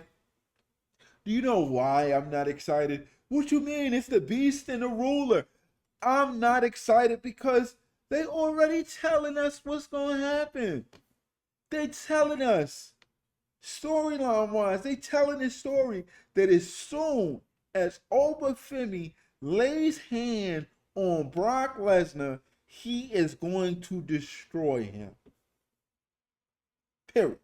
Do you know why I'm not excited? What you mean? It's the Beast and the Ruler. I'm not excited because they already telling us what's gonna happen. They telling us. storyline wise, they telling this story that as soon as Femi lays hand on Brock Lesnar, he is going to destroy him. Period.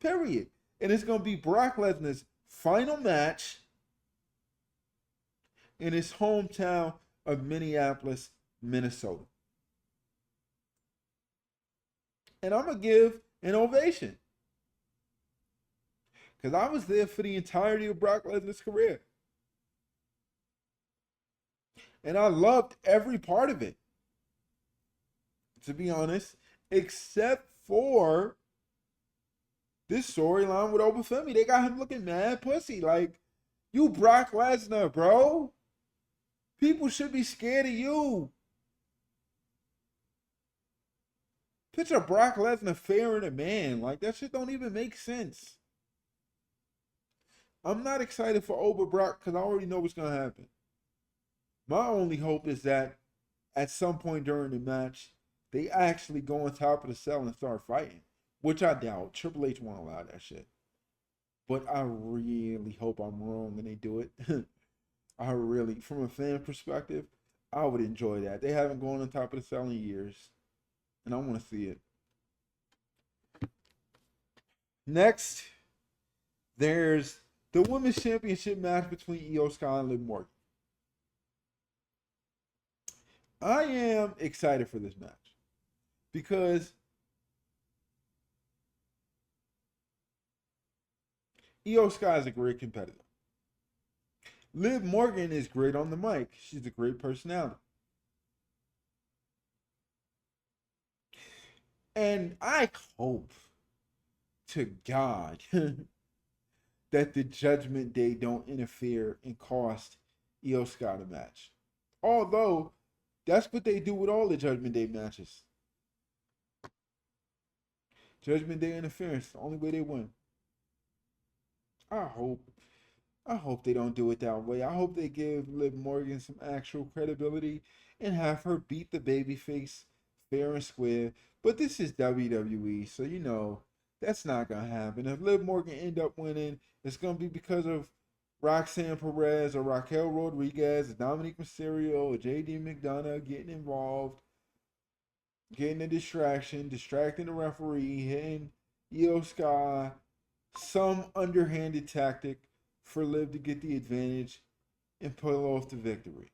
Period. And it's going to be Brock Lesnar's final match in his hometown of Minneapolis, Minnesota. And I'm going to give an ovation. Because I was there for the entirety of Brock Lesnar's career. And I loved every part of it. To be honest, except for this storyline with Femi. They got him looking mad pussy. Like, you Brock Lesnar, bro. People should be scared of you. Picture Brock Lesnar fairing a man. Like, that shit don't even make sense. I'm not excited for over Brock because I already know what's going to happen. My only hope is that at some point during the match, they actually go on top of the cell and start fighting. Which I doubt. Triple H won't allow that shit. But I really hope I'm wrong and they do it. I really, from a fan perspective, I would enjoy that. They haven't gone on top of the cell in years. And I want to see it. Next, there's the Women's Championship match between Io Sky and Liv Morgan. I am excited for this match. Because Io Sky is a great competitor. Liv Morgan is great on the mic. She's a great personality. And I hope to God that the Judgment Day don't interfere and cost Io Sky the match. Although, that's what they do with all the Judgment Day matches. Judgment Day interference, the only way they win. I hope they don't do it that way. I hope they give Liv Morgan some actual credibility and have her beat the babyface fair and square. But this is WWE, so you know that's not gonna happen. If Liv Morgan end up winning, it's gonna be because of Roxanne Perez or Raquel Rodriguez, or Dominic Mysterio, or JD McDonough getting involved, getting a distraction, distracting the referee, hitting Io Sky, some underhanded tactic for Liv to get the advantage and pull off the victory.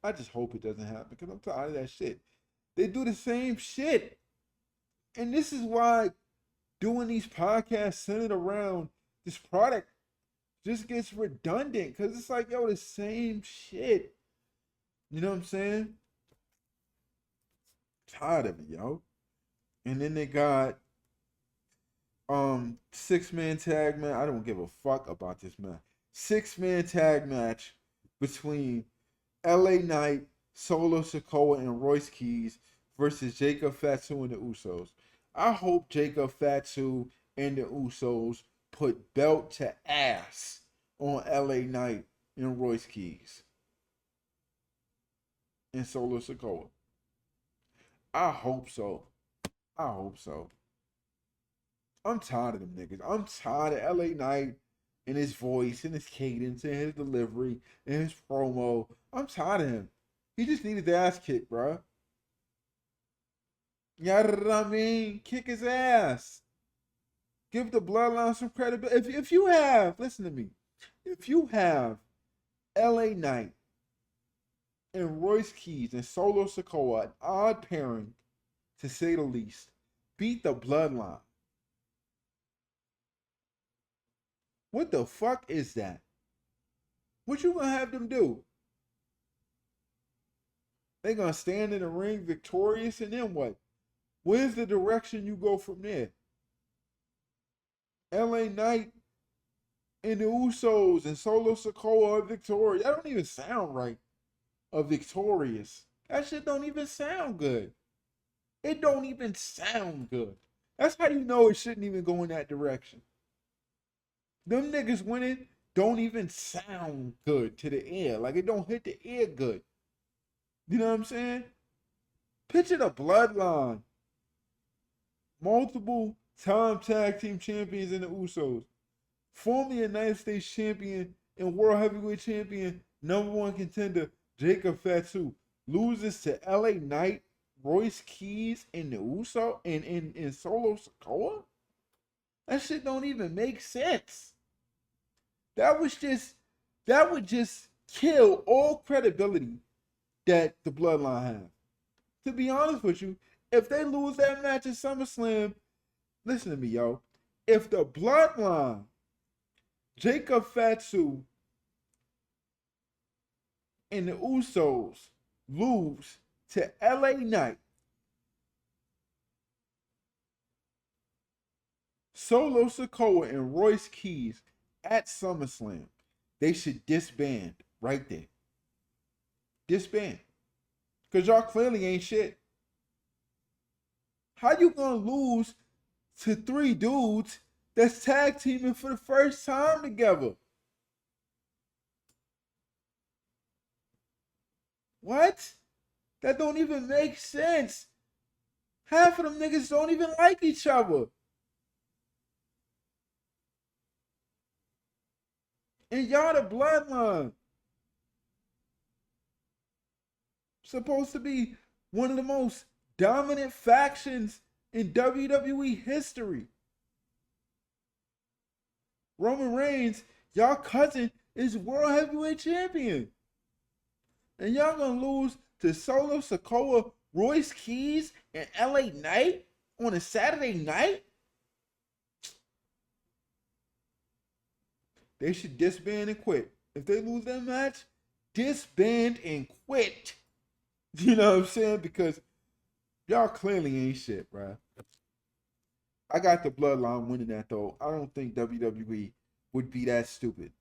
I just hope it doesn't happen because I'm tired of that shit. They do the same shit. And this is why doing these podcasts centered around this product just gets redundant because it's like, yo, the same shit. You know what I'm saying? Tired of it, yo. And then they got 6-man tag match. I don't give a fuck about this match. 6-man tag match between LA Knight, Solo Sikoa, and Royce Keys versus Jacob Fatu and the Usos. I hope Jacob Fatu and the Usos put belt to ass on LA Knight and Royce Keys and Solo Sikoa. I hope so. I hope so. I'm tired of them niggas. I'm tired of LA Knight and his voice and his cadence and his delivery and his promo. I'm tired of him. He just needed the ass kick, bro. You know what I mean? Kick his ass. Give the bloodline some credibility. If you have, listen to me. If you have LA Knight and Royce Keys and Solo Sikoa, an odd pairing, to say the least, beat the bloodline. What the fuck is that? What you gonna have them do? They gonna stand in the ring victorious and then what? Where's the direction you go from there? LA Knight and the Usos and Solo Sikoa are victorious. That don't even sound right. Victorious. That shit don't even sound good. It don't even sound good. That's how you know it shouldn't even go in that direction. Them niggas winning don't even sound good to the ear. Like it don't hit the ear good. You know what I'm saying? Picture the bloodline. Multiple time tag team champions in the Usos. Former United States champion and World Heavyweight champion, number one contender, Jacob Fatu, loses to LA Knight, Royce Keys, and the Uso and Solo Sikoa? That shit don't even make sense. That was just that would just kill all credibility that the bloodline have. To be honest with you, if they lose that match at SummerSlam, listen to me, yo. If the bloodline, Jacob Fatu, and the Usos lose to LA Knight, Solo Sikoa, and Royce Keys at SummerSlam, they should disband right there. Disband. Because y'all clearly ain't shit. How you gonna lose to three dudes that's tag teaming for the first time together? What? That don't even make sense. Half of them niggas don't even like each other. And y'all the bloodline. Supposed to be one of the most dominant factions in WWE history. Roman Reigns, y'all cousin, is World Heavyweight Champion. And y'all gonna lose to Solo Sikoa, Royce Keys, and LA Knight on a Saturday night? They should disband and quit. If they lose that match, disband and quit. You know what I'm saying? Because y'all clearly ain't shit, bruh. I got the bloodline winning that though. I don't think WWE would be that stupid.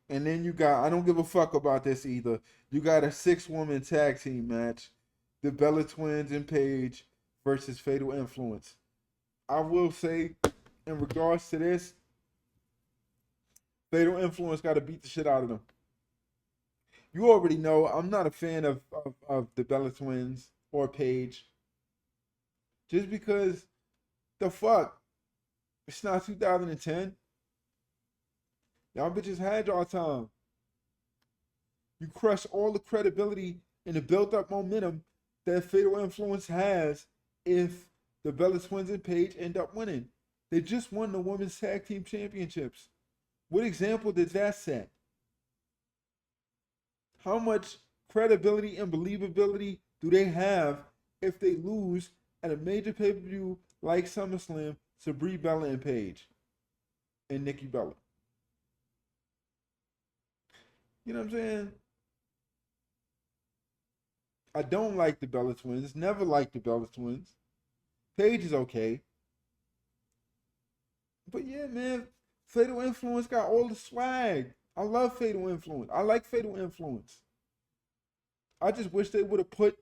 And then you got, I don't give a fuck about this either. You got a 6-woman tag team match. The Bella Twins and Paige versus Fatal Influence. I will say, in regards to this, Fatal Influence got to beat the shit out of them. You already know I'm not a fan of the Bella Twins or Paige. Just because, the fuck? It's not 2010. Y'all bitches had y'all time. You crush all the credibility and the built-up momentum that Fatal Influence has if the Bella Twins and Paige end up winning. They just won the Women's Tag Team Championships. What example did that set? How much credibility and believability do they have if they lose at a major pay-per-view like SummerSlam to Brie Bella and Paige and Nikki Bella? You know what I'm saying? I don't like the Bella Twins. Never liked the Bella Twins. Paige is okay. But yeah, man, Fatal Influence got all the swag. I love Fatal Influence. I like Fatal Influence. I just wish they would have put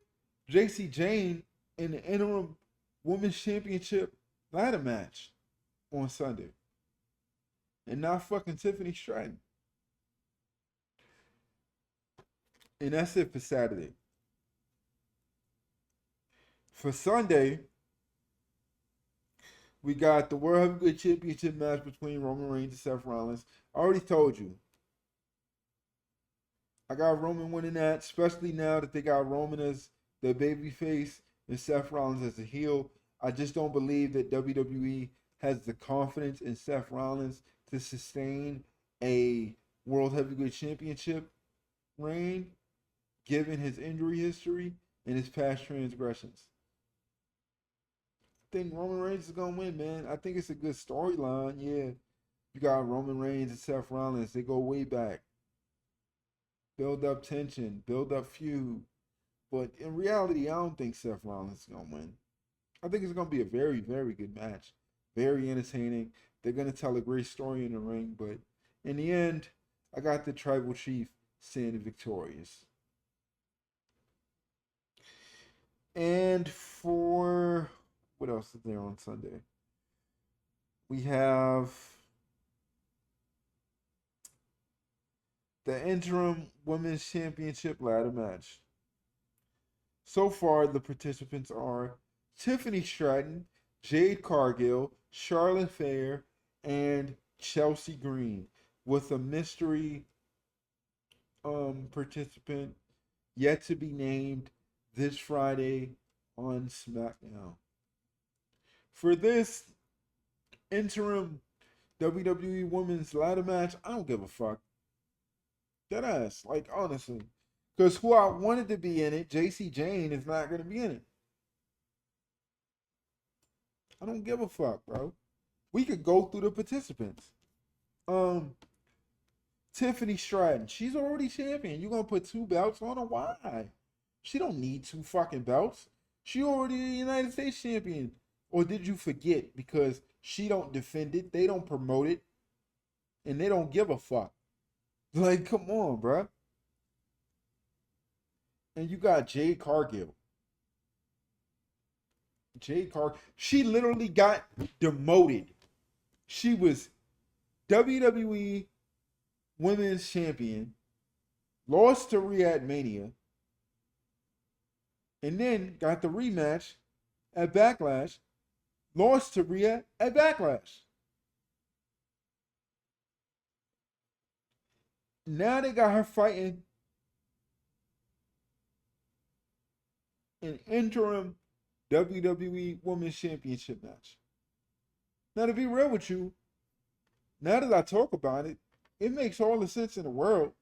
JC Jane in the interim Women's Championship ladder match on Sunday. And not fucking Tiffany Stratton. And that's it for Saturday. For Sunday, we got the World Heavyweight Championship match between Roman Reigns and Seth Rollins. I already told you. I got Roman winning that, especially now that they got Roman as the babyface and Seth Rollins as a heel. I just don't believe that WWE has the confidence in Seth Rollins to sustain a World Heavyweight Championship reign, given his injury history and his past transgressions. I think Roman Reigns is gonna win, man. I think it's a good storyline. Yeah, you got Roman Reigns and Seth Rollins. They go way back. Build up tension, build up feud. But in reality, I don't think Seth Rollins is gonna win. I think it's gonna be a very, very good match. Very entertaining. They're gonna tell a great story in the ring, but in the end, I got the tribal chief standing victorious. And for what else is there on Sunday? We have the interim women's championship ladder match. So far, the participants are Tiffany Stratton, Jade Cargill, Charlotte Flair, and Chelsea Green, with a mystery participant yet to be named this Friday on SmackDown. For this interim WWE Women's Ladder match, I don't give a fuck. That ass, like honestly, because who I wanted to be in it, JC Jane, is not gonna be in it. I don't give a fuck, bro. We could go through the participants. Um, Tiffany Stratton, she's already champion. You gonna put two belts on her? Why? She don't need two fucking belts. She already a United States champion. Or did you forget because she don't defend it, they don't promote it, and they don't give a fuck. Like, come on, bro. And you got Jade Cargill. Jade Cargill. She literally got demoted. She was WWE Women's Champion, lost to Riyadh Mania, and then got the rematch at Backlash, lost to Rhea at Backlash. Now they got her fighting an interim WWE Women's Championship match. Now, to be real with you, now that I talk about it, it makes all the sense in the world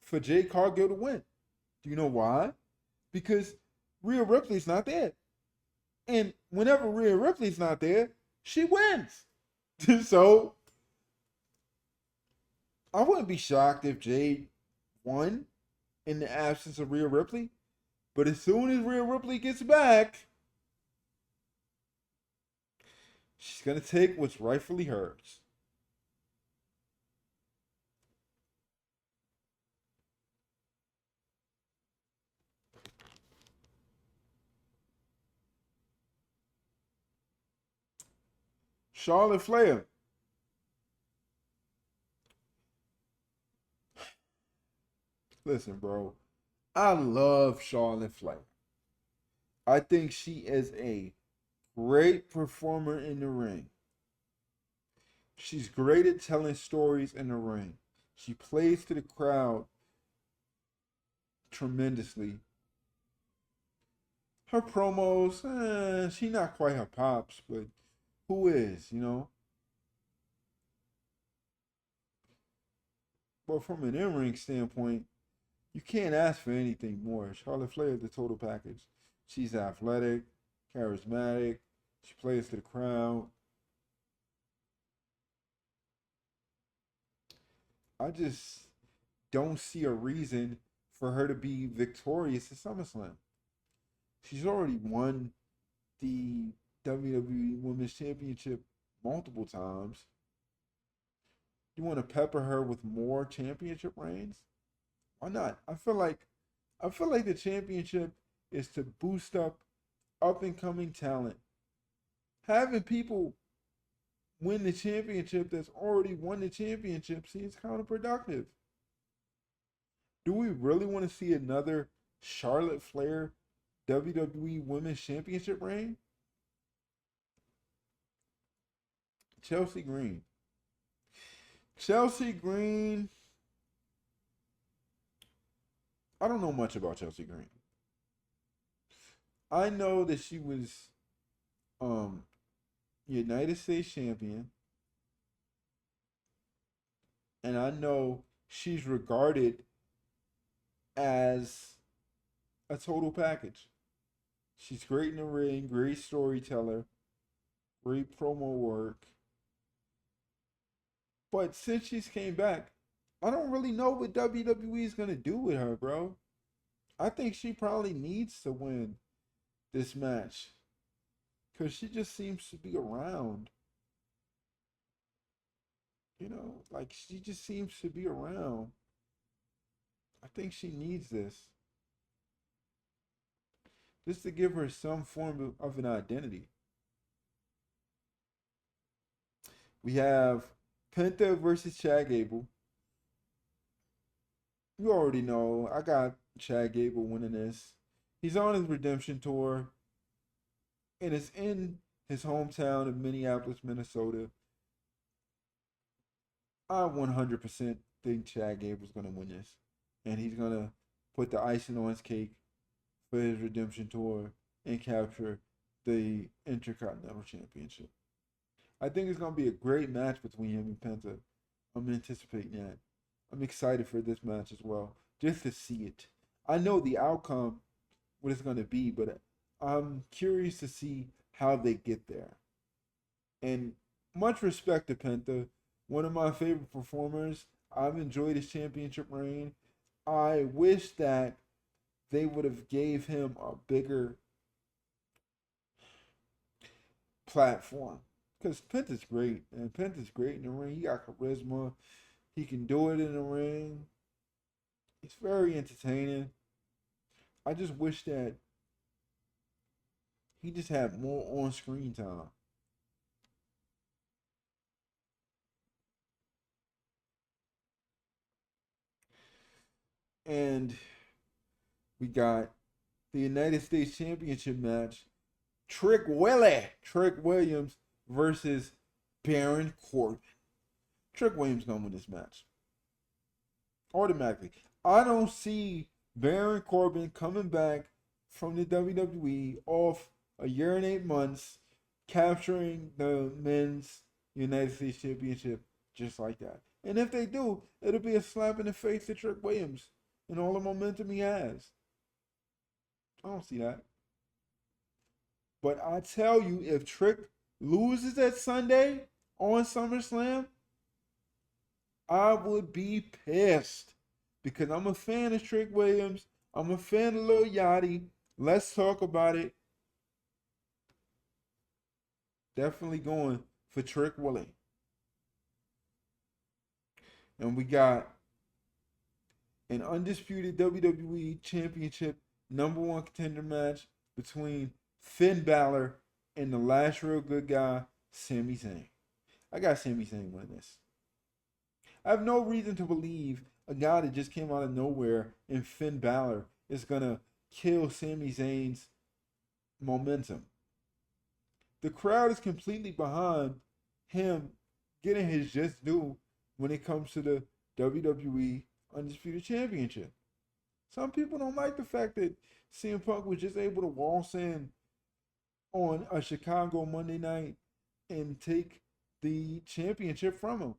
for Jade Cargill to win. Do you know why? Because Rhea Ripley's not there. And whenever Rhea Ripley's not there, she wins. So I wouldn't be shocked if Jade won in the absence of Rhea Ripley. But as soon as Rhea Ripley gets back, she's going to take what's rightfully hers. Charlotte Flair. Listen, bro. I love Charlotte Flair. I think she is a great performer in the ring. She's great at telling stories in the ring. She plays to the crowd tremendously. Her promos, she not quite her pops, but who is, you know? But from an in-ring standpoint, you can't ask for anything more. Charlotte Flair is the total package. She's athletic, charismatic, she plays to the crowd. I just don't see a reason for her to be victorious at SummerSlam. She's already won the WWE Women's Championship multiple times. You want to pepper her with more championship reigns? Why not? I feel like the championship is to boost up and coming talent. Having people win the championship that's already won the championship seems counterproductive. Do we really want to see another Charlotte Flair WWE Women's Championship reign? Chelsea Green. Chelsea Green. I don't know much about Chelsea Green. I know that she was um United States champion, and I know she's regarded as a total package. She's great in the ring, great storyteller, great promo work. But since she's came back, I don't really know what WWE is gonna do with her, bro. I think she probably needs to win this match because she just seems to be around. You know, like she just seems to be around. I think she needs this just to give her some form of an identity. We have Penta versus Chad Gable. You already know. I got Chad Gable winning this. He's on his redemption tour, and it's in his hometown of Minneapolis, Minnesota. I 100% think Chad Gable's going to win this. And he's going to put the icing on his cake for his redemption tour and capture the Intercontinental Championship. I think it's going to be a great match between him and Penta. I'm anticipating that. I'm excited for this match as well, just to see it. I know the outcome, what it's going to be, but I'm curious to see how they get there. And much respect to Penta, one of my favorite performers. I've enjoyed his championship reign. I wish that they would have gave him a bigger platform. Because Penta's great, and Penta's great in the ring. He got charisma. He can do it in the ring. It's very entertaining. I just wish that he just had more on screen time. And we got the United States Championship match. Trick Williams versus Baron Corbin. Trick Williams gonna win this match automatically. I don't see Baron Corbin coming back from the WWE off a year and 8 months, capturing the men's United States Championship just like that. And if they do, it'll be a slap in the face to Trick Williams and all the momentum he has. I don't see that. But I tell you, if Trick loses that Sunday on SummerSlam, I would be pissed because I'm a fan of Trick Williams. I'm a fan of Lil Yachty. Let's talk about it. Definitely going for Trick Willie. And we got an undisputed WWE Championship #1 contender match between Finn Balor and the last real good guy, Sami Zayn. I got Sami Zayn winning this. I have no reason to believe a guy that just came out of nowhere in Finn Balor is gonna kill Sami Zayn's momentum. The crowd is completely behind him getting his just due when it comes to the WWE Undisputed Championship. Some people don't like the fact that CM Punk was just able to waltz in on a Chicago Monday night and take the championship from him.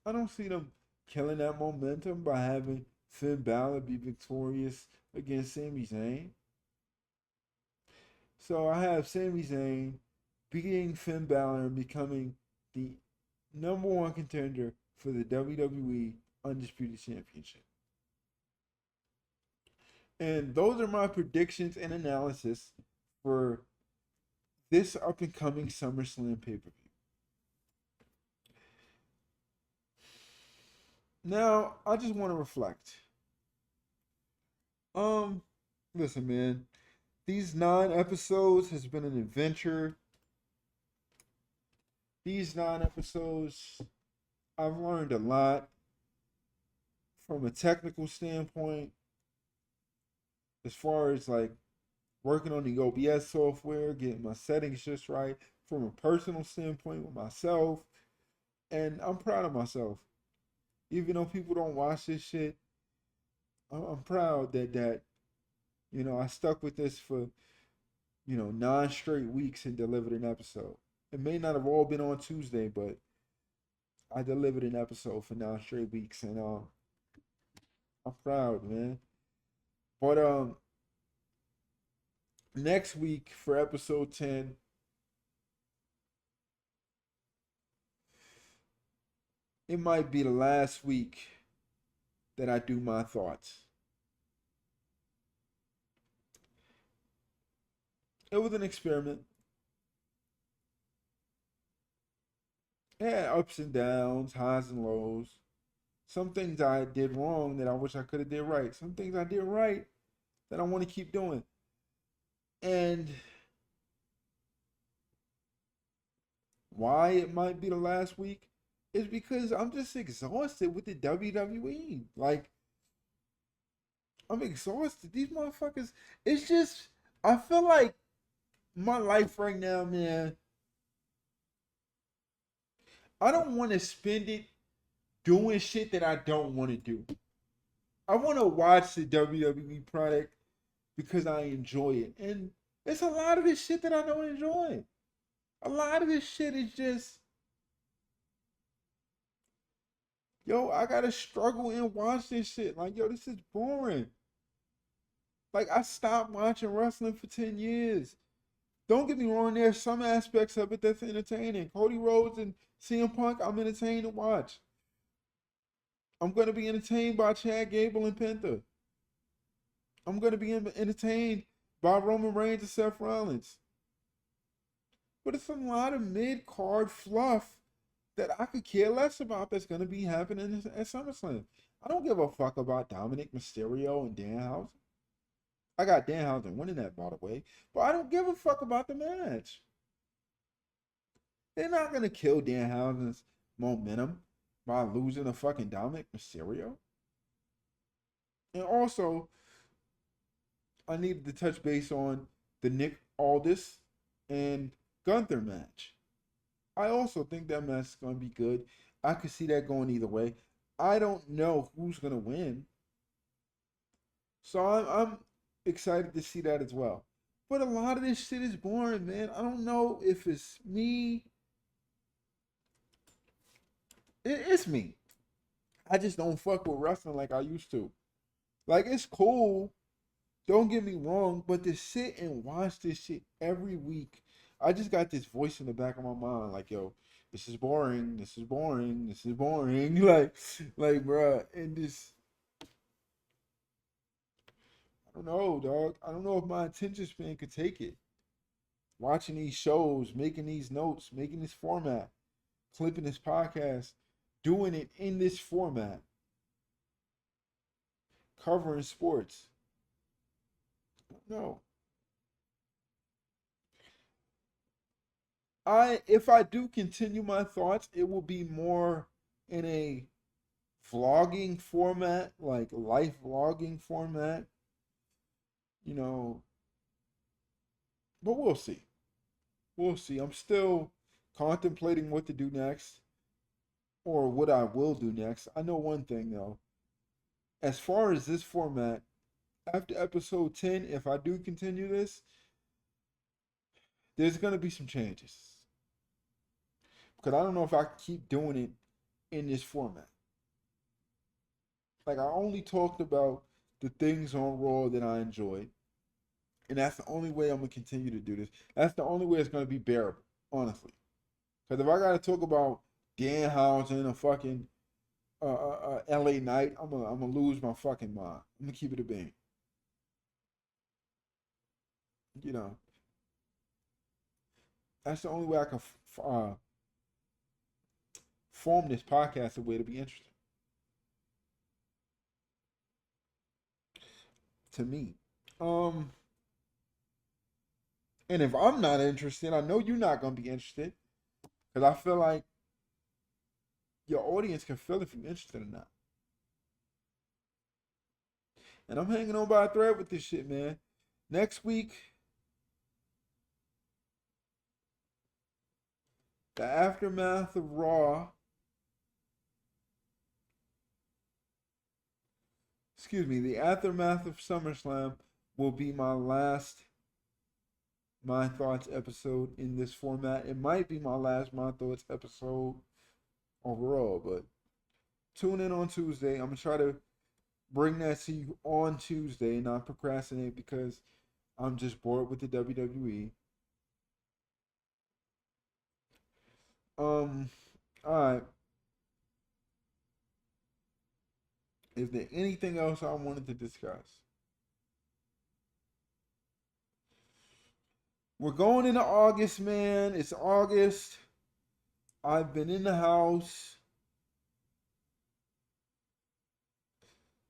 I don't see them killing that momentum by having Finn Balor be victorious against Sami Zayn. So I have Sami Zayn beating Finn Balor and becoming the #1 contender for the WWE Undisputed Championship. And those are my predictions and analysis for this up and coming SummerSlam pay per view. Now, I just want to reflect. Um, Listen, man, these 9 episodes has been an adventure. These 9 episodes, I've learned a lot from a technical standpoint, as far as like working on the OBS software, getting my settings just right, from a personal standpoint with myself. And I'm proud of myself. Even though people don't watch this shit, I'm proud that I stuck with this for 9 straight weeks and delivered an episode. It may not have all been on Tuesday, but I delivered an episode for 9 straight weeks, and I'm proud, man. But next week for episode 10, it might be the last week that I do my thoughts. It was an experiment. It had ups and downs, highs and lows. Some things I did wrong that I wish I could have did right. Some things I did right that I want to keep doing. And why it might be the last week is because I'm just exhausted with the WWE. Like, I'm exhausted. These motherfuckers. It's just. I feel like my life right now, man. I don't want to spend it doing shit that I don't want to do. I want to watch the WWE product because I enjoy it, and it's a lot of this shit that I don't enjoy. A lot of this shit is just, yo, I gotta struggle and watch this shit. Like, yo, this is boring. Like, I stopped watching wrestling for 10 years. Don't get me wrong, there's some aspects of it that's entertaining. Cody Rhodes and CM Punk, I'm entertained to watch. I'm going to be entertained by Chad Gable and Penta. I'm going to be entertained by Roman Reigns and Seth Rollins. But it's a lot of mid card fluff that I could care less about that's going to be happening at SummerSlam. I don't give a fuck about Dominic Mysterio and Danhausen. I got Danhausen winning that, by the way. But I don't give a fuck about the match. They're not going to kill Danhausen's momentum by losing a fucking Dominic Mysterio. And also, I needed to touch base on the Nick Aldis and Gunther match. I also think that match is going to be good. I could see that going either way. I don't know who's going to win. So I'm excited to see that as well. But a lot of this shit is boring, man. I don't know if it's me. It's me. I just don't fuck with wrestling like I used to. Like, it's cool. Don't get me wrong, but to sit and watch this shit every week, I just got this voice in the back of my mind, like, yo, this is boring, this is boring, this is boring. like, bruh, and this, I don't know, dog. I don't know if my attention span could take it. Watching these shows, making these notes, making this format, clipping this podcast, doing it in this format, covering sports. No. If I do continue my thoughts, it will be more in a vlogging format, like life vlogging format, you know, but we'll see. We'll see. I'm still contemplating what to do next or what I will do next. I know one thing though. As far as this format, after episode 10, if I do continue this, there's going to be some changes. Because I don't know if I can keep doing it in this format. Like, I only talked about the things on Raw that I enjoyed. And that's the only way I'm going to continue to do this. That's the only way it's going to be bearable, honestly. Because if I got to talk about Danhausen or fucking LA Knight, I'm gonna lose my fucking mind. I'm going to keep it a bean. You know, that's the only way I can form this podcast a way to be interesting to me. Um, and if I'm not interested, I know you're not gonna be interested because I feel like your audience can feel if you're interested or not. And I'm hanging on by a thread with this shit, man. Next week, the aftermath of Raw. Excuse me, the aftermath of SummerSlam will be my last My Thoughts episode in this format. It might be my last My Thoughts episode overall, but tune in on Tuesday. I'm going to try to bring that to you on Tuesday and not procrastinate because I'm just bored with the WWE. All right. Is there anything else I wanted to discuss? We're going into August, man. It's August. I've been in the house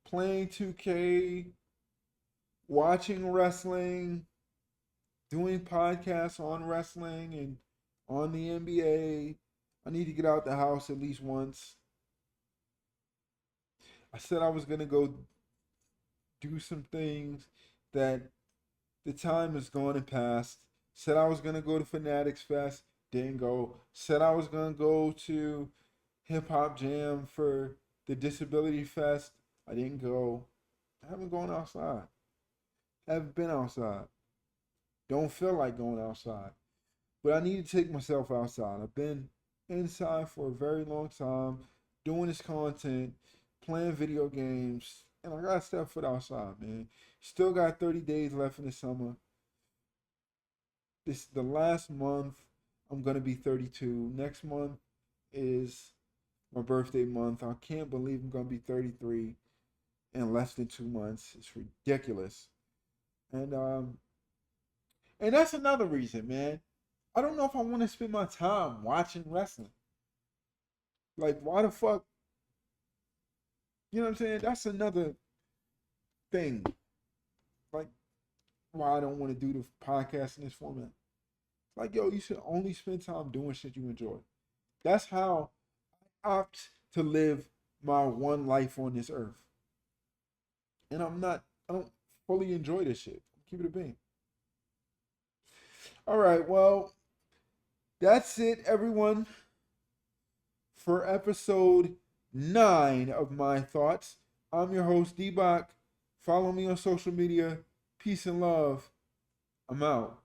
playing 2K, watching wrestling, doing podcasts on wrestling and on the NBA. I need to get out the house at least once. I said I was going to go do some things that the time is gone and past. Said I was gonna go to Fanatics Fest, didn't go. Said I was gonna go to Hip Hop Jam for the Disability Fest, I didn't go. I haven't gone outside. Haven't been outside. Don't feel like going outside. But I need to take myself outside. I've been inside for a very long time, doing this content, playing video games, and I gotta step foot outside, man. Still got 30 days left in the summer. This the last month. I'm gonna be 32. Next month is my birthday month. I can't believe I'm gonna be 33 in less than 2 months. It's ridiculous. And and that's another reason, man. I don't know if I want to spend my time watching wrestling. Like, why the fuck? You know what I'm saying? That's another thing. Like, why I don't want to do the podcast in this format. Like, yo, you should only spend time doing shit you enjoy. That's how I opt to live my one life on this earth. And I don't fully enjoy this shit. Keep it a bean. All right, well, that's it, everyone, for episode 9 of My Thoughts. I'm your host, DEEBOCK. Follow me on social media. Peace and love. I'm out.